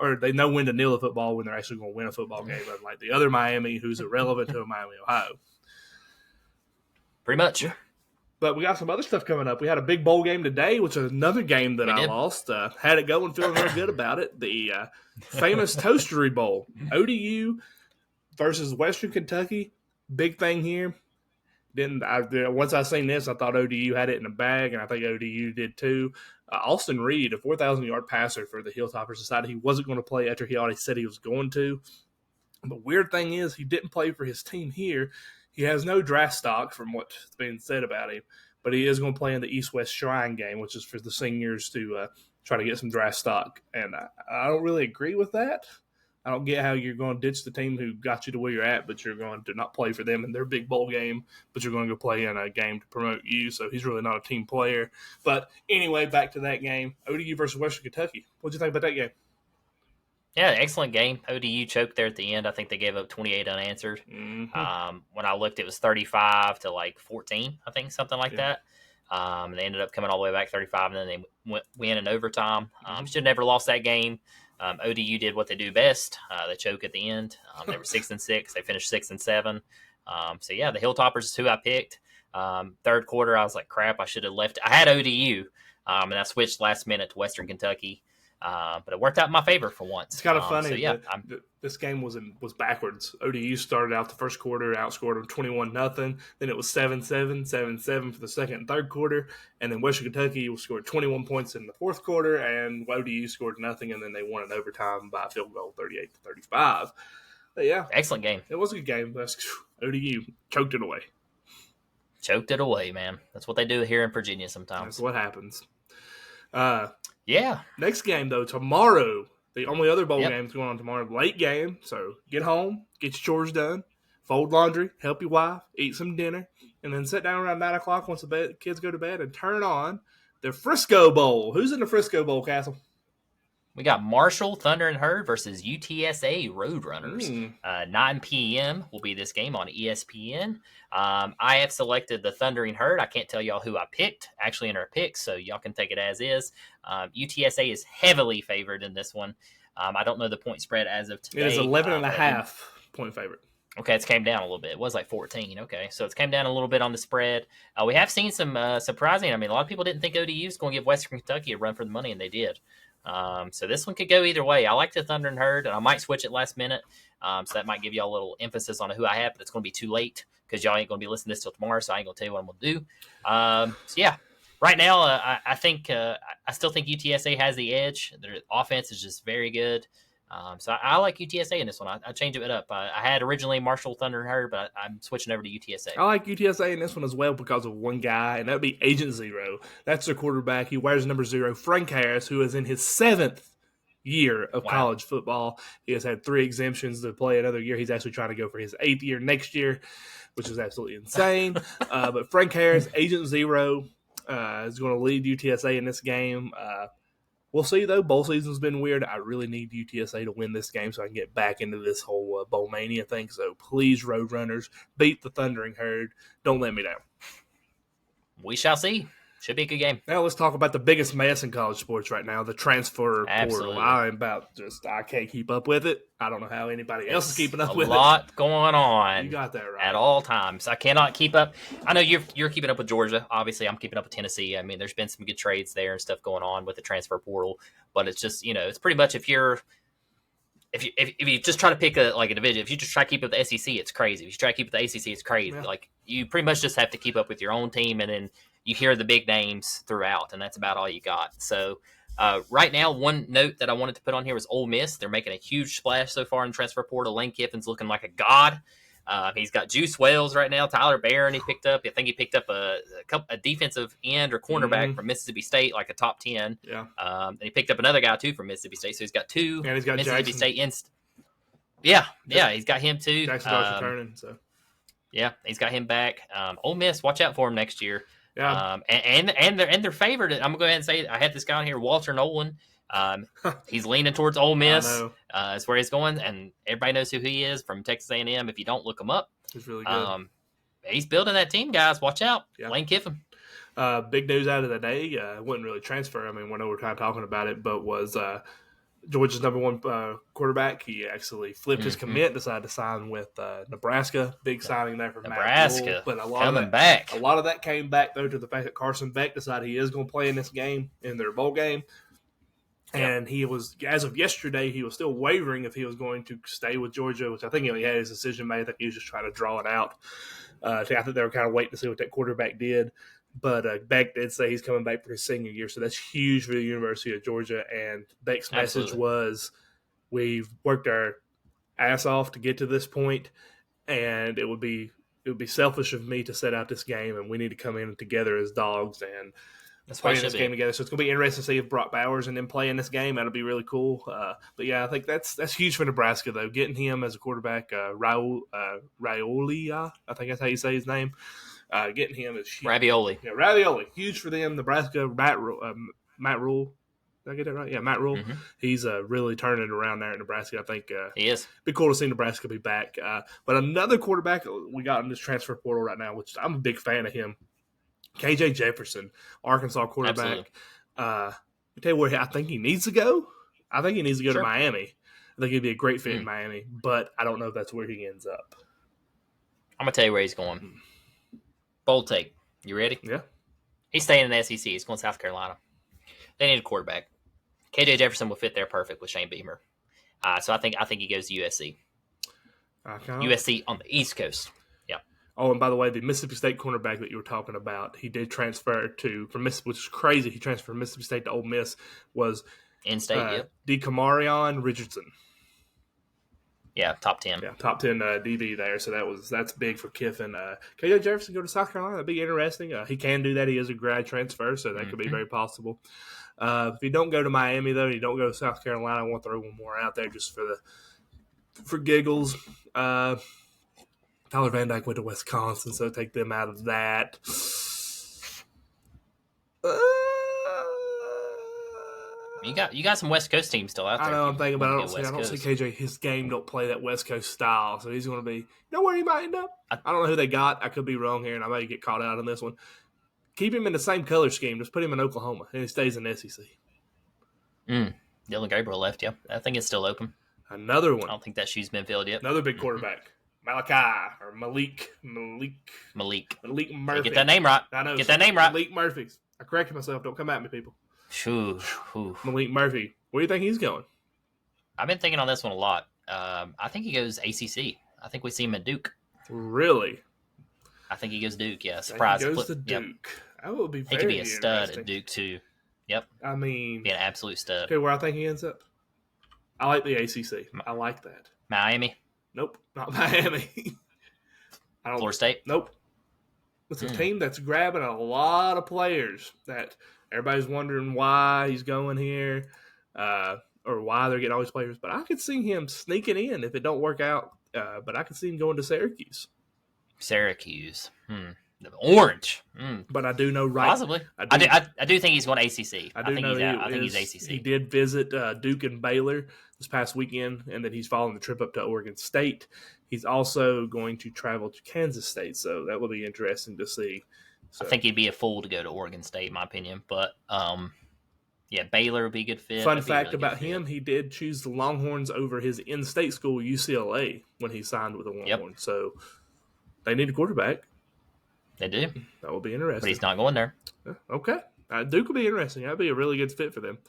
or they know when to kneel the football when they're actually going to win a football game, unlike the other Miami who's irrelevant to Miami, Ohio. Pretty much. Yeah. But we got some other stuff coming up. We had a big bowl game today, which is another game that I lost. Had it going, feeling very good about it. The famous Toastery Bowl. ODU versus Western Kentucky. Big thing here. Once I seen this, I thought ODU had it in the bag, and I think ODU did too. Austin Reed, a 4,000-yard passer for the Hilltoppers, decided he wasn't going to play after he already said he was going to. But weird thing is, he didn't play for his team here. He has no draft stock from what's been said about him, but he is going to play in the East-West Shrine game, which is for the seniors to try to get some draft stock. And I don't really agree with that. I don't get how you're going to ditch the team who got you to where you're at, but you're going to not play for them in their big bowl game, but you're going to go play in a game to promote you. So he's really not a team player. But anyway, back to that game. ODU versus Western Kentucky. What'd you think about that game? Yeah, excellent game. ODU choked there at the end. I think they gave up 28 unanswered. Mm-hmm. When I looked, it was 35 to 14, I think, something like that. They ended up coming all the way back 35, and then they win in overtime. Should have never lost that game. ODU did what they do best. They choke at the end. They were 6-6. They finished 6-7. So yeah, the Hilltoppers is who I picked. Third quarter, I was like, crap, I should have left. I had ODU, and I switched last minute to Western Kentucky. But it worked out in my favor for once. It's kind of funny. So yeah, this game was backwards. ODU started out the first quarter, outscored them 21-0. Then it was 7-7, 7-7 for the second and third quarter, and then Western Kentucky scored 21 points in the fourth quarter, and ODU scored nothing, and then they won in overtime by a field goal, 38-35. But yeah, excellent game. It was a good game. ODU choked it away. Choked it away, man. That's what they do here in Virginia sometimes. That's what happens. Yeah. Next game, though, tomorrow. The only other bowl game's going on tomorrow. Late game, so get home, get your chores done, fold laundry, help your wife, eat some dinner, and then sit down around 9 o'clock once the kids go to bed and turn on the Frisco Bowl. Who's in the Frisco Bowl, Castle? We got Marshall, Thunder and Herd versus UTSA Roadrunners. 9 p.m. will be this game on ESPN. I have selected the Thunder and Herd. I can't tell y'all who I picked, actually in our picks, so y'all can take it as is. UTSA is heavily favored in this one. I don't know the point spread as of today. It is 11.5 point favorite. Okay, it's came down a little bit. It was like 14. Okay, so it's came down a little bit on the spread. We have seen some surprising. I mean, a lot of people didn't think ODU was going to give Western Kentucky a run for the money, and they did. So this one could go either way. I like the Thunder and Herd, and I might switch it last minute. So that might give y'all a little emphasis on who I have, but it's going to be too late because y'all ain't going to be listening to this till tomorrow, so I ain't going to tell you what I'm going to do. So yeah, right now, I think I still think UTSA has the edge. Their offense is just very good. So I like UTSA in this one. I change it up. I had originally Marshall, Thunder, and Herd, but I'm switching over to UTSA. I like UTSA in this one as well because of one guy, and that would be Agent Zero. That's their quarterback. He wears number 0, Frank Harris, who is in his 7th year of college football. He has had 3 exemptions to play another year. He's actually trying to go for his 8th year next year, which is absolutely insane. But Frank Harris, Agent Zero, is going to lead UTSA in this game. We'll see, though. Bowl season's been weird. I really need UTSA to win this game so I can get back into this whole Bowl Mania thing. So please, Roadrunners, beat the Thundering Herd. Don't let me down. We shall see. Should be a good game. Now let's talk about the biggest mess in college sports right now, the transfer portal. I can't keep up with it. I don't know how anybody else is keeping up with it. A lot going on. You got that right. At all times. I cannot keep up. I know you're keeping up with Georgia. Obviously, I'm keeping up with Tennessee. I mean, there's been some good trades there and stuff going on with the transfer portal. But it's just, it's pretty much if you just try to pick a division, if you just try to keep up with the SEC, it's crazy. If you try to keep up with the ACC, it's crazy. Yeah. Like, you pretty much just have to keep up with your own team, and then you hear the big names throughout, and that's about all you got. So right now, one note that I wanted to put on here was Ole Miss. They're making a huge splash so far in the transfer portal. Lane Kiffin's looking like a god. He's got Juice Wells right now. Tyler Barron he picked up. I think he picked up a defensive end or cornerback from Mississippi State, like a top 10. Yeah. And he picked up another guy, too, from Mississippi State. So he's got 2 and he's got Mississippi Jackson. State Yeah, he's got him, too. Jackson Dark's returning, so. Yeah, he's got him back. Ole Miss, watch out for him next year. Yeah. And their favorite, I'm gonna go ahead and say, I had this guy on here, Walter Nolan. He's leaning towards Ole Miss. That's where he's going, and everybody knows who he is from Texas A&M. If you don't, look him up. He's really good. He's building that team, guys. Watch out, yeah. Lane Kiffin. Big news out of the day. It wasn't really transfer. I mean, we know we're kind of talking about it, but was Georgia's number 1 quarterback. He actually flipped his commit, decided to sign with Nebraska. Big signing there for Nebraska. Matt Rule. But a lot of that came back, though, to the fact that Carson Beck decided he is going to play in this game, in their bowl game. And he was, as of yesterday, he was still wavering if he was going to stay with Georgia, which I think he had his decision made. I think he was just trying to draw it out. I think they were kind of waiting to see what that quarterback did. But Beck did say he's coming back for his senior year, so that's huge for the University of Georgia. And Beck's message was, we've worked our ass off to get to this point, and it would be selfish of me to set out this game, and we need to come in together as dogs and play this game together. So it's going to be interesting to see if Brock Bowers and them play in this game. That'll be really cool. But yeah, I think that's huge for Nebraska, though. Getting him as a quarterback, Raiolia, I think that's how you say his name. Getting him is huge. Ravioli. Yeah, Ravioli. Huge for them. Nebraska, Matt Rule. Did I get that right? Yeah, Matt Rule. Mm-hmm. He's really turning it around there in Nebraska. I think he is. Be cool to see Nebraska be back. But another quarterback we got in this transfer portal right now, which I'm a big fan of him, KJ Jefferson, Arkansas quarterback. I tell you where I think he needs to go. I think he needs to go to Miami. I think he'd be a great fit in Miami, but I don't know if that's where he ends up. I'm going to tell you where he's going. Bold take. You ready? Yeah. He's staying in the SEC. He's going to South Carolina. They need a quarterback. KJ Jefferson will fit there perfect with Shane Beamer. So I think he goes to USC. USC on the East Coast. Yeah. Oh, and by the way, the Mississippi State cornerback that you were talking about, he did transfer from Mississippi, which is crazy. He transferred from Mississippi State to Ole Miss. Was in-state, DeCamarion Richardson. Yeah, top 10. Yeah, top 10 DB there. So that's big for Kiffin. KJ Jefferson go to South Carolina. That'd be interesting. He can do that. He is a grad transfer, so that could be very possible. If you don't go to Miami, though, and you don't go to South Carolina, I want to throw one more out there just for giggles. Tyler Van Dyke went to Wisconsin, so take them out of that. You got some West Coast teams still out there. I know. I'm thinking about it. I don't see KJ. His game don't play that West Coast style, so he's going to be. You know where he might end up? I don't know who they got. I could be wrong here, and I may get caught out on this one. Keep him in the same color scheme. Just put him in Oklahoma, and he stays in the SEC. Dylan Gabriel left. Yeah, I think it's still open. Another one. I don't think that shoe's been filled yet. Another big quarterback. Malik Murphy. Get that name right. I know. Get that name right. Malik Murphy. I corrected myself. Don't come at me, people. Phew, phew. Malik Murphy. Where do you think he's going? I've been thinking on this one a lot. I think he goes ACC. I think we see him at Duke. Really? I think he goes Duke. Yeah, He surprise. goes to Yep. Duke. That would be He very could be a stud interesting. at Duke too. Yep, I mean, be an absolute stud. okay, where I think he ends up. I like the ACC. I like that. Miami, Nope, not Miami. I don't. Florida State. Nope. It's a team that's grabbing a lot of players that everybody's wondering why he's going here, or why they're getting all these players. But I could see him sneaking in if it don't work out. But I could see him going to Syracuse. Syracuse. Orange. But I do know Possibly. I do think he's going to ACC. I think know he's out. I think he's ACC. He did visit Duke and Baylor this past weekend, and then he's following the trip up to Oregon State. He's also going to travel to Kansas State, so that will be interesting to see. So, I think he'd be a fool to go to Oregon State, in my opinion. But yeah, Baylor would be a good fit. Fun fact about him, he did choose the Longhorns over his in-state school, UCLA, when he signed with the Longhorns. Yep. So they need a quarterback. They do. That will be interesting. But he's not going there. Okay. Duke will be interesting. That'd be a really good fit for them.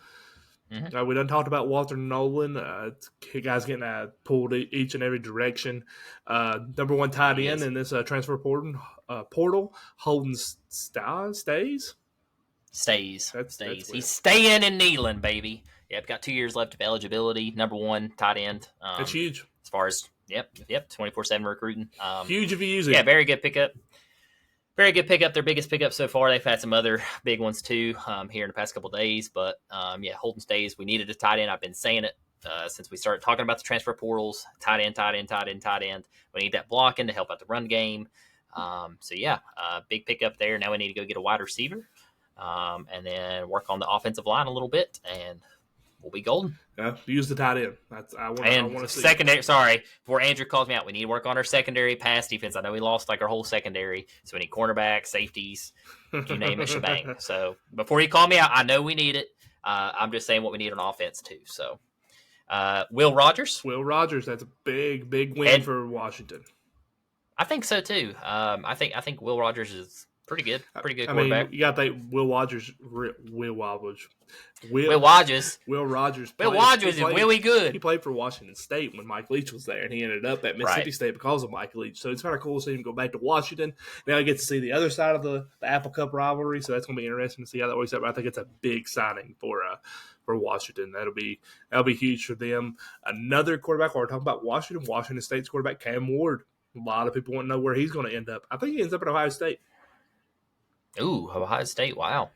Mm-hmm. We done talked about Walter Nolan. Guys getting pulled each and every direction. Number one tight end in this transfer portal, Holden stays. Stays. That's He's staying in Neyland, baby. Yep, got 2 years left of eligibility. Number one tight end. That's huge. As far as 24/7 recruiting. Huge if you use it. Yeah, very good pickup. Very good pickup. Their biggest pickup so far. They've had some other big ones too here in the past couple of days. But yeah, Holden stays. We needed a tight end. I've been saying it since we started talking about the transfer portals. Tight end. We need that blocking to help out the run game. So yeah, big pickup there. Now we need to go get a wide receiver and then work on the offensive line a little bit, and we'll be golden. Yeah, use the tight end. I want to see secondary. Sorry, before Andrew calls me out, we need to work on our secondary pass defense. I know we lost like our whole secondary, so we need cornerbacks, safeties, you name it, shebang. So before you call me out, I know we need it. I'm just saying what we need on offense too. So Will Rogers. That's a big win for Washington. I think so too. I think Will Rogers is pretty good quarterback. I mean, you got to think Will Rogers is really good. He played for Washington State when Mike Leach was there, and he ended up at Mississippi State because of Mike Leach. So it's kind of cool to see him go back to Washington. Now I get to see the other side of the Apple Cup rivalry, so that's going to be interesting to see how that works out. But I think it's a big signing for Washington. That'll be huge for them. Another quarterback, while we're talking about Washington State's quarterback, Cam Ward. A lot of people want to know where he's going to end up. I think he ends up at Ohio State. Ooh, Ohio State! Wow,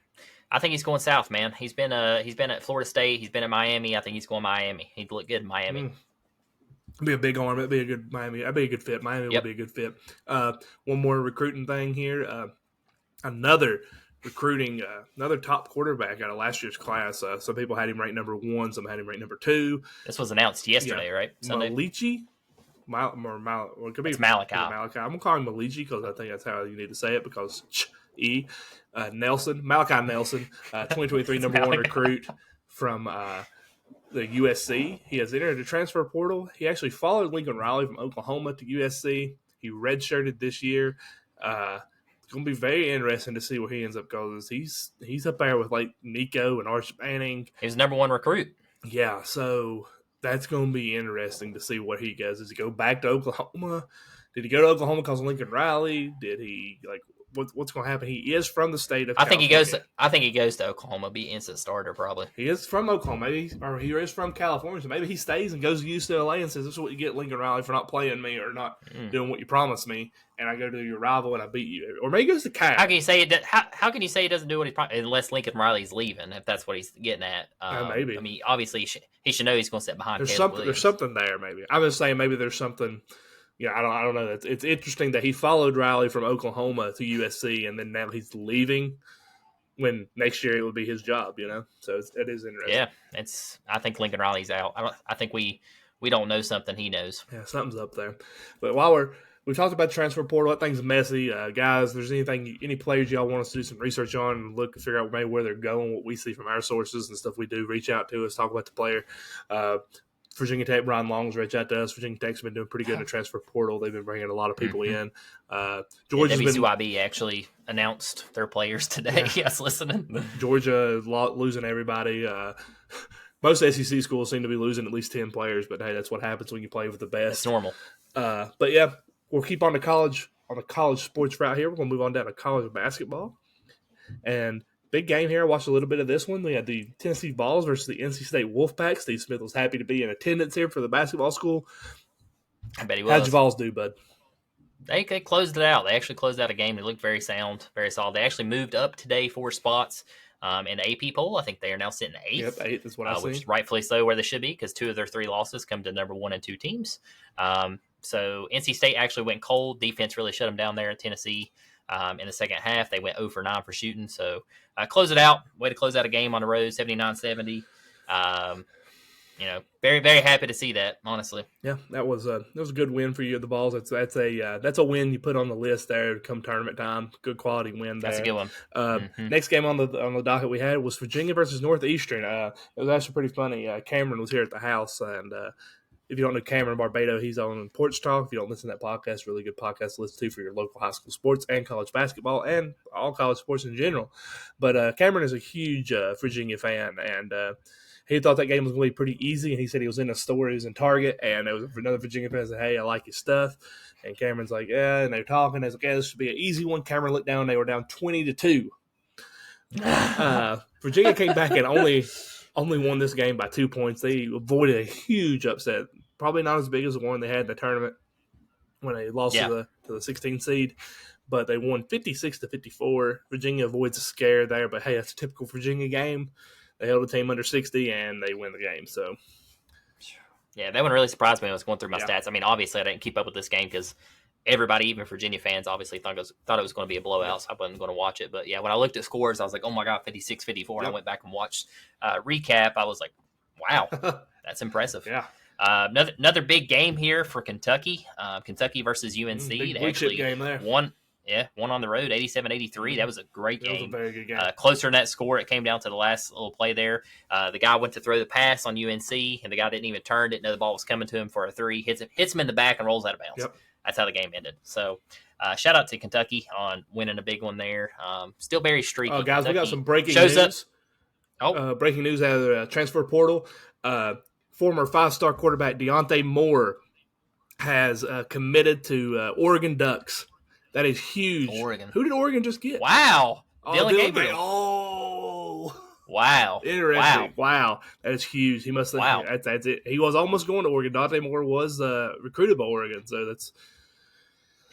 I think he's going south, man. He's been at Florida State. He's been at Miami. I think he's going Miami. He'd look good in Miami. Be a big arm. It'd be a good Miami. That'd be a good fit. Miami would be a good fit. One more recruiting thing here. Another top quarterback out of last year's class. Some people had him ranked number 1. Some had him ranked number 2. This was announced yesterday, right? Sunday. Malichi. It could be Malachi. I'm gonna call him Malichi because I think that's how you need to say it because Malachi Nelson, 2023 number 1 recruit from the USC. He has entered the transfer portal. He actually followed Lincoln Riley from Oklahoma to USC. He redshirted this year. It's going to be very interesting to see where he ends up because he's up there with like Nico and Arch Manning. He was number 1 recruit. Yeah, so that's going to be interesting to see what he does. Does he go back to Oklahoma? Did he go to Oklahoma because of Lincoln Riley? Did he what's going to happen? He is from the state of California. I think he goes to Oklahoma, be instant starter probably. He is from Oklahoma, or he is from California, so maybe he stays and goes to UCLA and says, "This is what you get, Lincoln Riley, for not playing me or not doing what you promised me." And I go to your rival and I beat you. Or maybe he goes to Cal. How can you say it? How can you say he doesn't do what unless Lincoln Riley's leaving? If that's what he's getting at, maybe. I mean, obviously he should know he's going to sit behind. There's something there. Maybe I'm just saying maybe there's something. Yeah, I don't know. It's interesting that he followed Riley from Oklahoma to USC, and then now he's leaving. When next year it would be his job, So it is interesting. Yeah, I think Lincoln Riley's out. I think we don't know something he knows. Yeah, something's up there. But while we've talked about the transfer portal, that thing's messy, guys. If there's any players y'all want us to do some research on and look and figure out maybe where they're going, what we see from our sources and stuff we do, reach out to us, talk about the player. Virginia Tech, Brian Long's reached out to us. Virginia Tech's been doing pretty good in the transfer portal. They've been bringing a lot of people in. Georgia's been WCYB actually announced their players today. Yes, listening. Georgia losing everybody. Most SEC schools seem to be losing at least 10 players, but hey, that's what happens when you play with the best. It's normal. But yeah, we'll keep on the college sports route here. We're going to move on down to college basketball. And big game here. I watched a little bit of this one. We had the Tennessee Vols versus the NC State Wolfpack. Steve Smith was happy to be in attendance here for the basketball school. I bet he was. How'd your Vols do, bud? They closed it out. They actually closed out a game. They looked very sound, very solid. They actually moved up today 4 spots in the AP poll. I think they are now sitting 8th. Yep, 8th is what I see. Which is rightfully so where they should be, because 2 of their 3 losses come to number 1 and 2 teams. So NC State actually went cold. Defense really shut them down there at Tennessee. In the second half, they went 0 for 9 for shooting. So close it out. Way to close out a game on the road, 79-70. Very, very happy to see that, honestly. Yeah, that was a good win for you at the Vols. That's a win you put on the list there come tournament time. Good quality win there. That's a good one. Next game on the docket we had was Virginia versus Northeastern. It was actually pretty funny. Cameron was here at the house, and if you don't know Cameron Barbado, he's on Porch Talk. If you don't listen to that podcast, really good podcast to listen to for your local high school sports and college basketball and all college sports in general. But Cameron is a huge Virginia fan, and he thought that game was going to be pretty easy. And he said he was in a store, he was in Target, and there was another Virginia fan that said, "Hey, I like your stuff." And Cameron's like, "Yeah," and they're talking. They was like, "Yeah, this should be an easy one." Cameron looked down, they were down 20-2. Virginia came back and only won this game by 2 points. They avoided a huge upset, probably not as big as the one they had in the tournament when they lost to the 16 seed, but they won 56-54. Virginia avoids a scare there, but hey, that's a typical Virginia game. They held a team under 60 and they win the game. So, yeah, that one really surprised me when I was going through my stats. I mean, obviously, I didn't keep up with this game because everybody, even Virginia fans, obviously thought it was going to be a blowout, so I wasn't going to watch it. But yeah, when I looked at scores, I was like, oh my God, 56-54. And I went back and watched recap. I was like, wow, that's impressive. Yeah. Another big game here for Kentucky. Kentucky versus UNC. Big they actually game there. won on the road, 87-83. That was a great game. That was a very good game. Closer than that score. It came down to the last little play there. The guy went to throw the pass on UNC, and the guy didn't even turn, didn't know the ball was coming to him for a 3. Hits him in the back and rolls out of bounds. Yep. That's how the game ended. So, shout out to Kentucky on winning a big one there. Still very streaky. Oh, guys, Kentucky we got some breaking news. Up. Breaking news out of the transfer portal. Former 5-star quarterback Deontay Moore has committed to Oregon Ducks. That is huge. Oregon. Who did Oregon just get? Wow. Dylan Gabriel. Oh. Wow. Interesting. Wow. That is huge. He must have. Wow. That's it. He was almost going to Oregon. Deontay Moore was recruited by Oregon. So that's.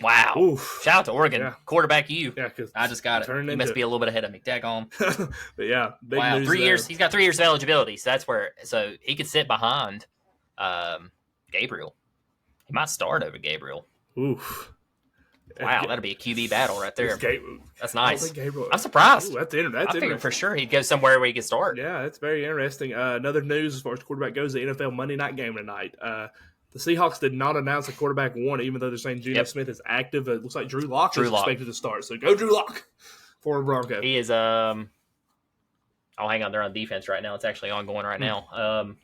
Wow. Oof. Shout out to Oregon. Yeah. Quarterback you. Yeah, because I just got it. He must be a little bit ahead of me. Daggone. But yeah, big wow. news 3 there. years. He's got 3 years of eligibility. So that's where. So he could sit behind Gabriel. He might start over Gabriel. Oof. Wow, that'll be a QB battle right there. That's nice. I'm surprised. Ooh, that's interesting. I figured for sure he'd go somewhere where he could start. Yeah, that's very interesting. Another news as far as quarterback goes, the NFL Monday night game tonight. The Seahawks did not announce a quarterback one, even though they're saying Geno Smith is active. It looks like Drew Lock is expected to start. So go Drew Lock for Bronco. He is oh, hang on, they're on defense right now. It's actually ongoing right now.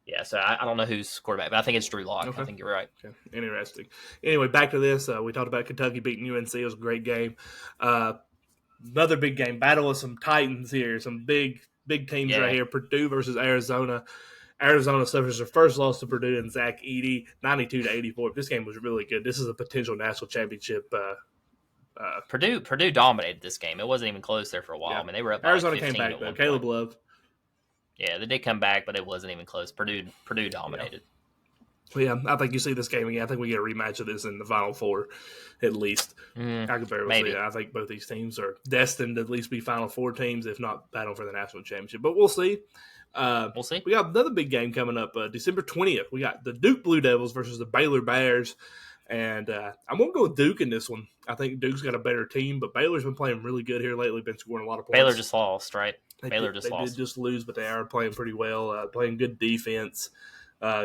Yeah, so I don't know who's quarterback, but I think it's Drew Lock. Okay. I think you're right. Okay. Interesting. Anyway, back to this. We talked about Kentucky beating UNC. It was a great game. Another big game. Battle of some Titans here. Some big teams right here. Purdue versus Arizona. Arizona suffers their first loss to Purdue and Zach Edey, 92-84. This game was really good. This is a potential national championship. Purdue dominated this game. It wasn't even close there for a while. Yeah. I mean, they were up. Arizona like came back though. Caleb Love. Yeah, they did come back, but it wasn't even close. Purdue dominated. Yeah, I think you see this game again. I think we get a rematch of this in the Final Four, at least. I could very well see it. I think both these teams are destined to at least be Final Four teams, if not battle for the national championship. But we'll see. We'll see. We got another big game coming up, December 20th. We got the Duke Blue Devils versus the Baylor Bears. And I'm going to go with Duke in this one. I think Duke's got a better team, but Baylor's been playing really good here lately, been scoring a lot of points. Baylor just lost, right? They did just lose, but they are playing pretty well, playing good defense.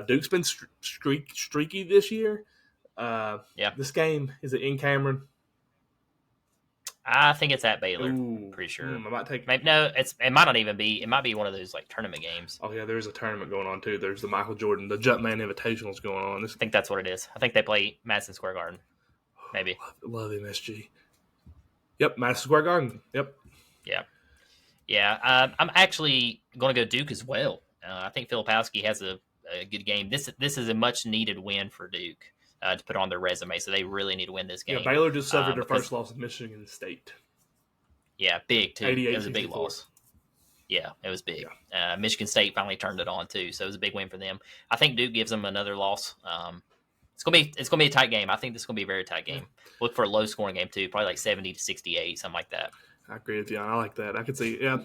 Duke's been streaky this year. This game, is it in Cameron? I think it's at Baylor. Ooh, Pretty sure. I might take. Maybe, no, it might not even be. It might be one of those like tournament games. Oh yeah, there's a tournament going on too. There's the Michael Jordan, the Jumpman Invitational's going on. I think that's what it is. I think they play Madison Square Garden. Maybe. Love MSG. Yep, Madison Square Garden. Yep. Yeah. Yeah. I'm actually going to go Duke as well. I think Filipowski has a good game. This is a much needed win for Duke to put on their resume. So they really need to win this game. Yeah, Baylor just suffered their first loss of Michigan State. Yeah, big too. It was a big 64. loss. Yeah, it was big. Yeah. Michigan State finally turned it on too, so it was a big win for them. I think Duke gives them another loss. It's gonna be a tight game. I think this is gonna be a very tight game. Look for a low scoring game too, probably like 70-68, something like that. I agree with you. I like that. I could see, yeah,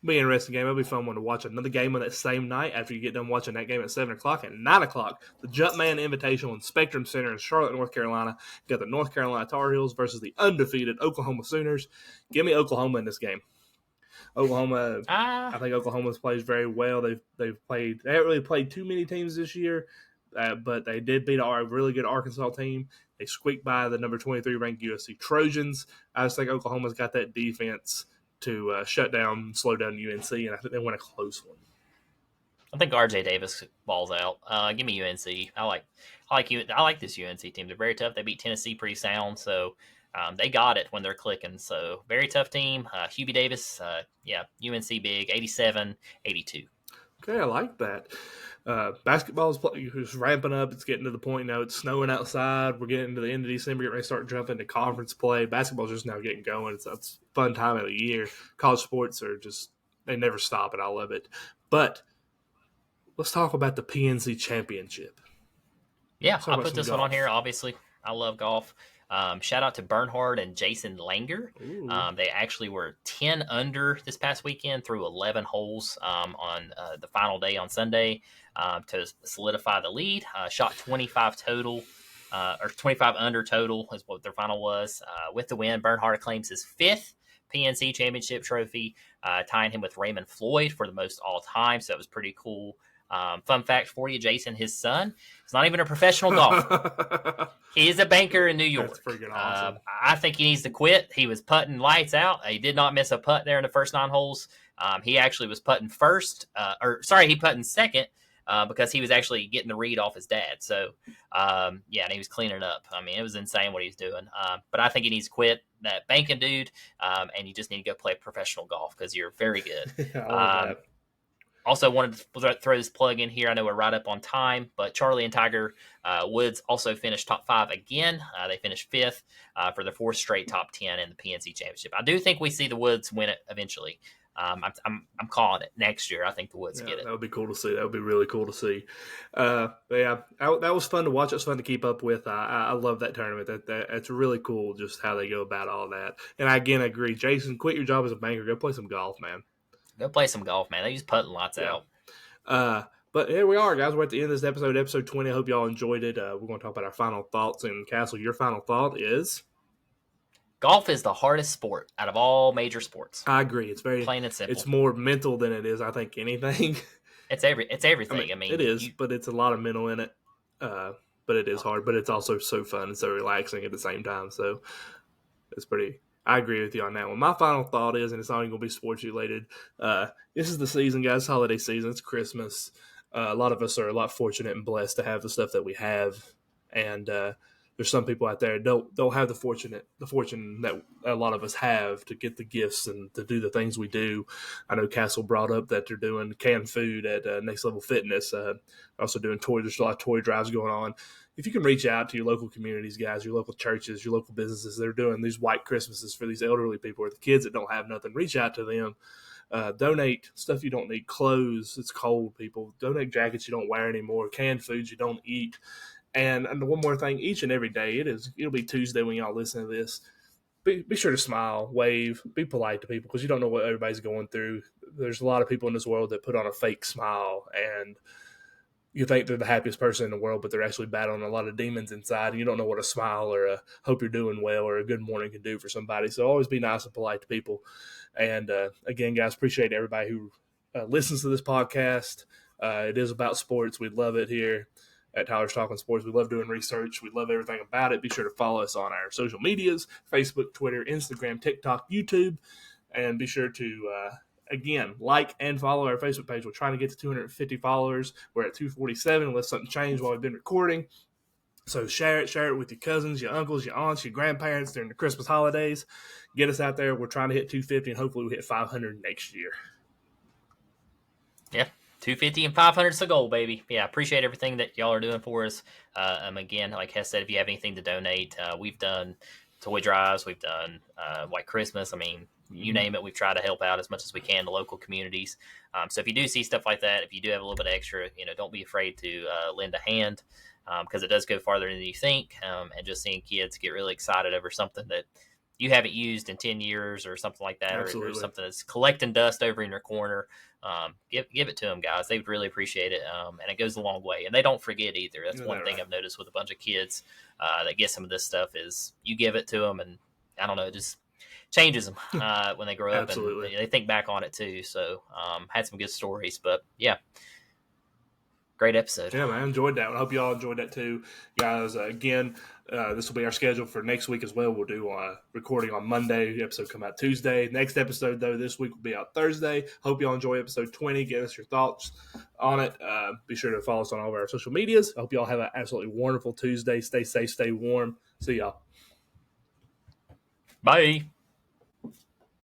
be an interesting game. It'll be fun one to watch another game on that same night after you get done watching that game at 7:00. At 9:00, the Jumpman Invitational in Spectrum Center in Charlotte, North Carolina. You got the North Carolina Tar Heels versus the undefeated Oklahoma Sooners. Give me Oklahoma in this game. Oklahoma, I think Oklahoma plays very well. They haven't really played too many teams this year, but they did beat a really good Arkansas team. They squeaked by the number 23 ranked USC Trojans. I just think Oklahoma's got that defense to shut down, slow down UNC, and I think they win a close one. I think RJ Davis balls out. Give me UNC. I like this UNC team. They're very tough. They beat Tennessee pretty sound, so they got it when they're clicking. So very tough team. Hubie Davis, UNC big, 87-82. Okay, I like that. Basketball is ramping up. It's getting to the point now. It's snowing outside. We're getting to the end of December. Getting ready to start jumping to conference play. Basketball's just now getting going. It's a fun time of the year. College sports are they never stop, and I love it. But let's talk about the PNC Championship. Yeah, I put this one on here. Obviously, I love golf. Shout out to Bernhard and Jason Langer. They actually were 10 under this past weekend through 11 holes on the final day on Sunday to solidify the lead. Shot 25 total, or 25 under total is what their final was. With the win, Bernhard claims his 5th PNC Championship trophy, tying him with Raymond Floyd for the most all time. So it was pretty cool. Fun fact for you, Jason, his son is not even a professional golfer. He is a banker in New York. That's freaking awesome. I think he needs to quit. He was putting lights out. He did not miss a putt there in the first 9 holes. He actually was putting he putting second because he was actually getting the read off his dad. So, and he was cleaning up. I mean, it was insane what he was doing. But I think he needs to quit that banking dude, and you just need to go play professional golf because you're very good. I love that. Also wanted to throw this plug in here. I know we're right up on time, but Charlie and Tiger Woods also finished top 5 again. They finished 5th for their 4th straight top 10 in the PNC Championship. I do think we see the Woods win it eventually. I'm calling it next year. I think the Woods get it. That would be cool to see. That would be really cool to see. That was fun to watch. It was fun to keep up with. I love that tournament. That's really cool just how they go about all that. And I again agree. Jason, quit your job as a banker. Go play some golf, man. Go play some golf, man. They just putting lots out. But here we are, guys. We're at the end of this episode 20. I hope y'all enjoyed it. We're going to talk about our final thoughts. And Castle, your final thought is? Golf is the hardest sport out of all major sports. I agree. It's very plain and simple. It's more mental than it is, I think, anything. It's everything. I mean, it is, but it's a lot of mental in it. But it is hard. But it's also so fun and so relaxing at the same time. So it's pretty. I agree with you on that one. My final thought is, and it's not even going to be sports related, this is the season, guys, holiday season. It's Christmas. A lot of us are a lot fortunate and blessed to have the stuff that we have. And there's some people out there don't have the fortune that a lot of us have to get the gifts and to do the things we do. I know Castle brought up that they're doing canned food at Next Level Fitness. Also doing there's a lot of toy drives going on. If you can reach out to your local communities, guys, your local churches, your local businesses, they're doing these white Christmases for these elderly people or the kids that don't have nothing. Reach out to them. Donate stuff you don't need. Clothes. It's cold, people. Donate jackets you don't wear anymore. Canned foods you don't eat. And one more thing, each and every day, it'll be Tuesday when y'all listen to this. Be sure to smile, wave, be polite to people because you don't know what everybody's going through. There's a lot of people in this world that put on a fake smile and you think they're the happiest person in the world, but they're actually battling a lot of demons inside, and you don't know what a smile or a hope you're doing well or a good morning can do for somebody. So always be nice and polite to people. And again, guys, appreciate everybody who listens to this podcast. It is about sports. We love it here. at Tyler's Talking Sports. We love doing research. We love everything about it. Be sure to follow us on our social medias, Facebook, Twitter, Instagram, TikTok, YouTube, and be sure to, again, like and follow our Facebook page. We're trying to get to 250 followers. We're at 247 unless something changed while we've been recording. So share it with your cousins, your uncles, your aunts, your grandparents during the Christmas holidays. Get us out there. We're trying to hit 250, and hopefully we hit 500 next year. Yeah, 250 and 500 is the goal, baby. Yeah, appreciate everything that y'all are doing for us. Again, like Hess said, if you have anything to donate, we've done toy drives, we've done White Christmas. I mean, you name it, we've tried to help out as much as we can to local communities. So if you do see stuff like that, if you do have a little bit of extra, don't be afraid to lend a hand, because it does go farther than you think. And just seeing kids get really excited over something that you haven't used in 10 years or something like that, or something that's collecting dust over in your corner, give it to them, guys. They would really appreciate it. And it goes a long way, and they don't forget either. That's one thing I've noticed with a bunch of kids that get some of this stuff is you give it to them, and I don't know, it just changes them when they grow up. Absolutely. And they think back on it too. So had some good stories, but yeah, great episode. Yeah, man, I enjoyed that. I hope you all enjoyed that too, guys. Again, this will be our schedule for next week as well. We'll do recording on Monday. The episode come out Tuesday. Next episode, though, this week will be out Thursday. Hope you all enjoy episode 20. Give us your thoughts on it. Be sure to follow us on all of our social medias. I hope you all have an absolutely wonderful Tuesday. Stay safe, stay warm. See y'all. Bye.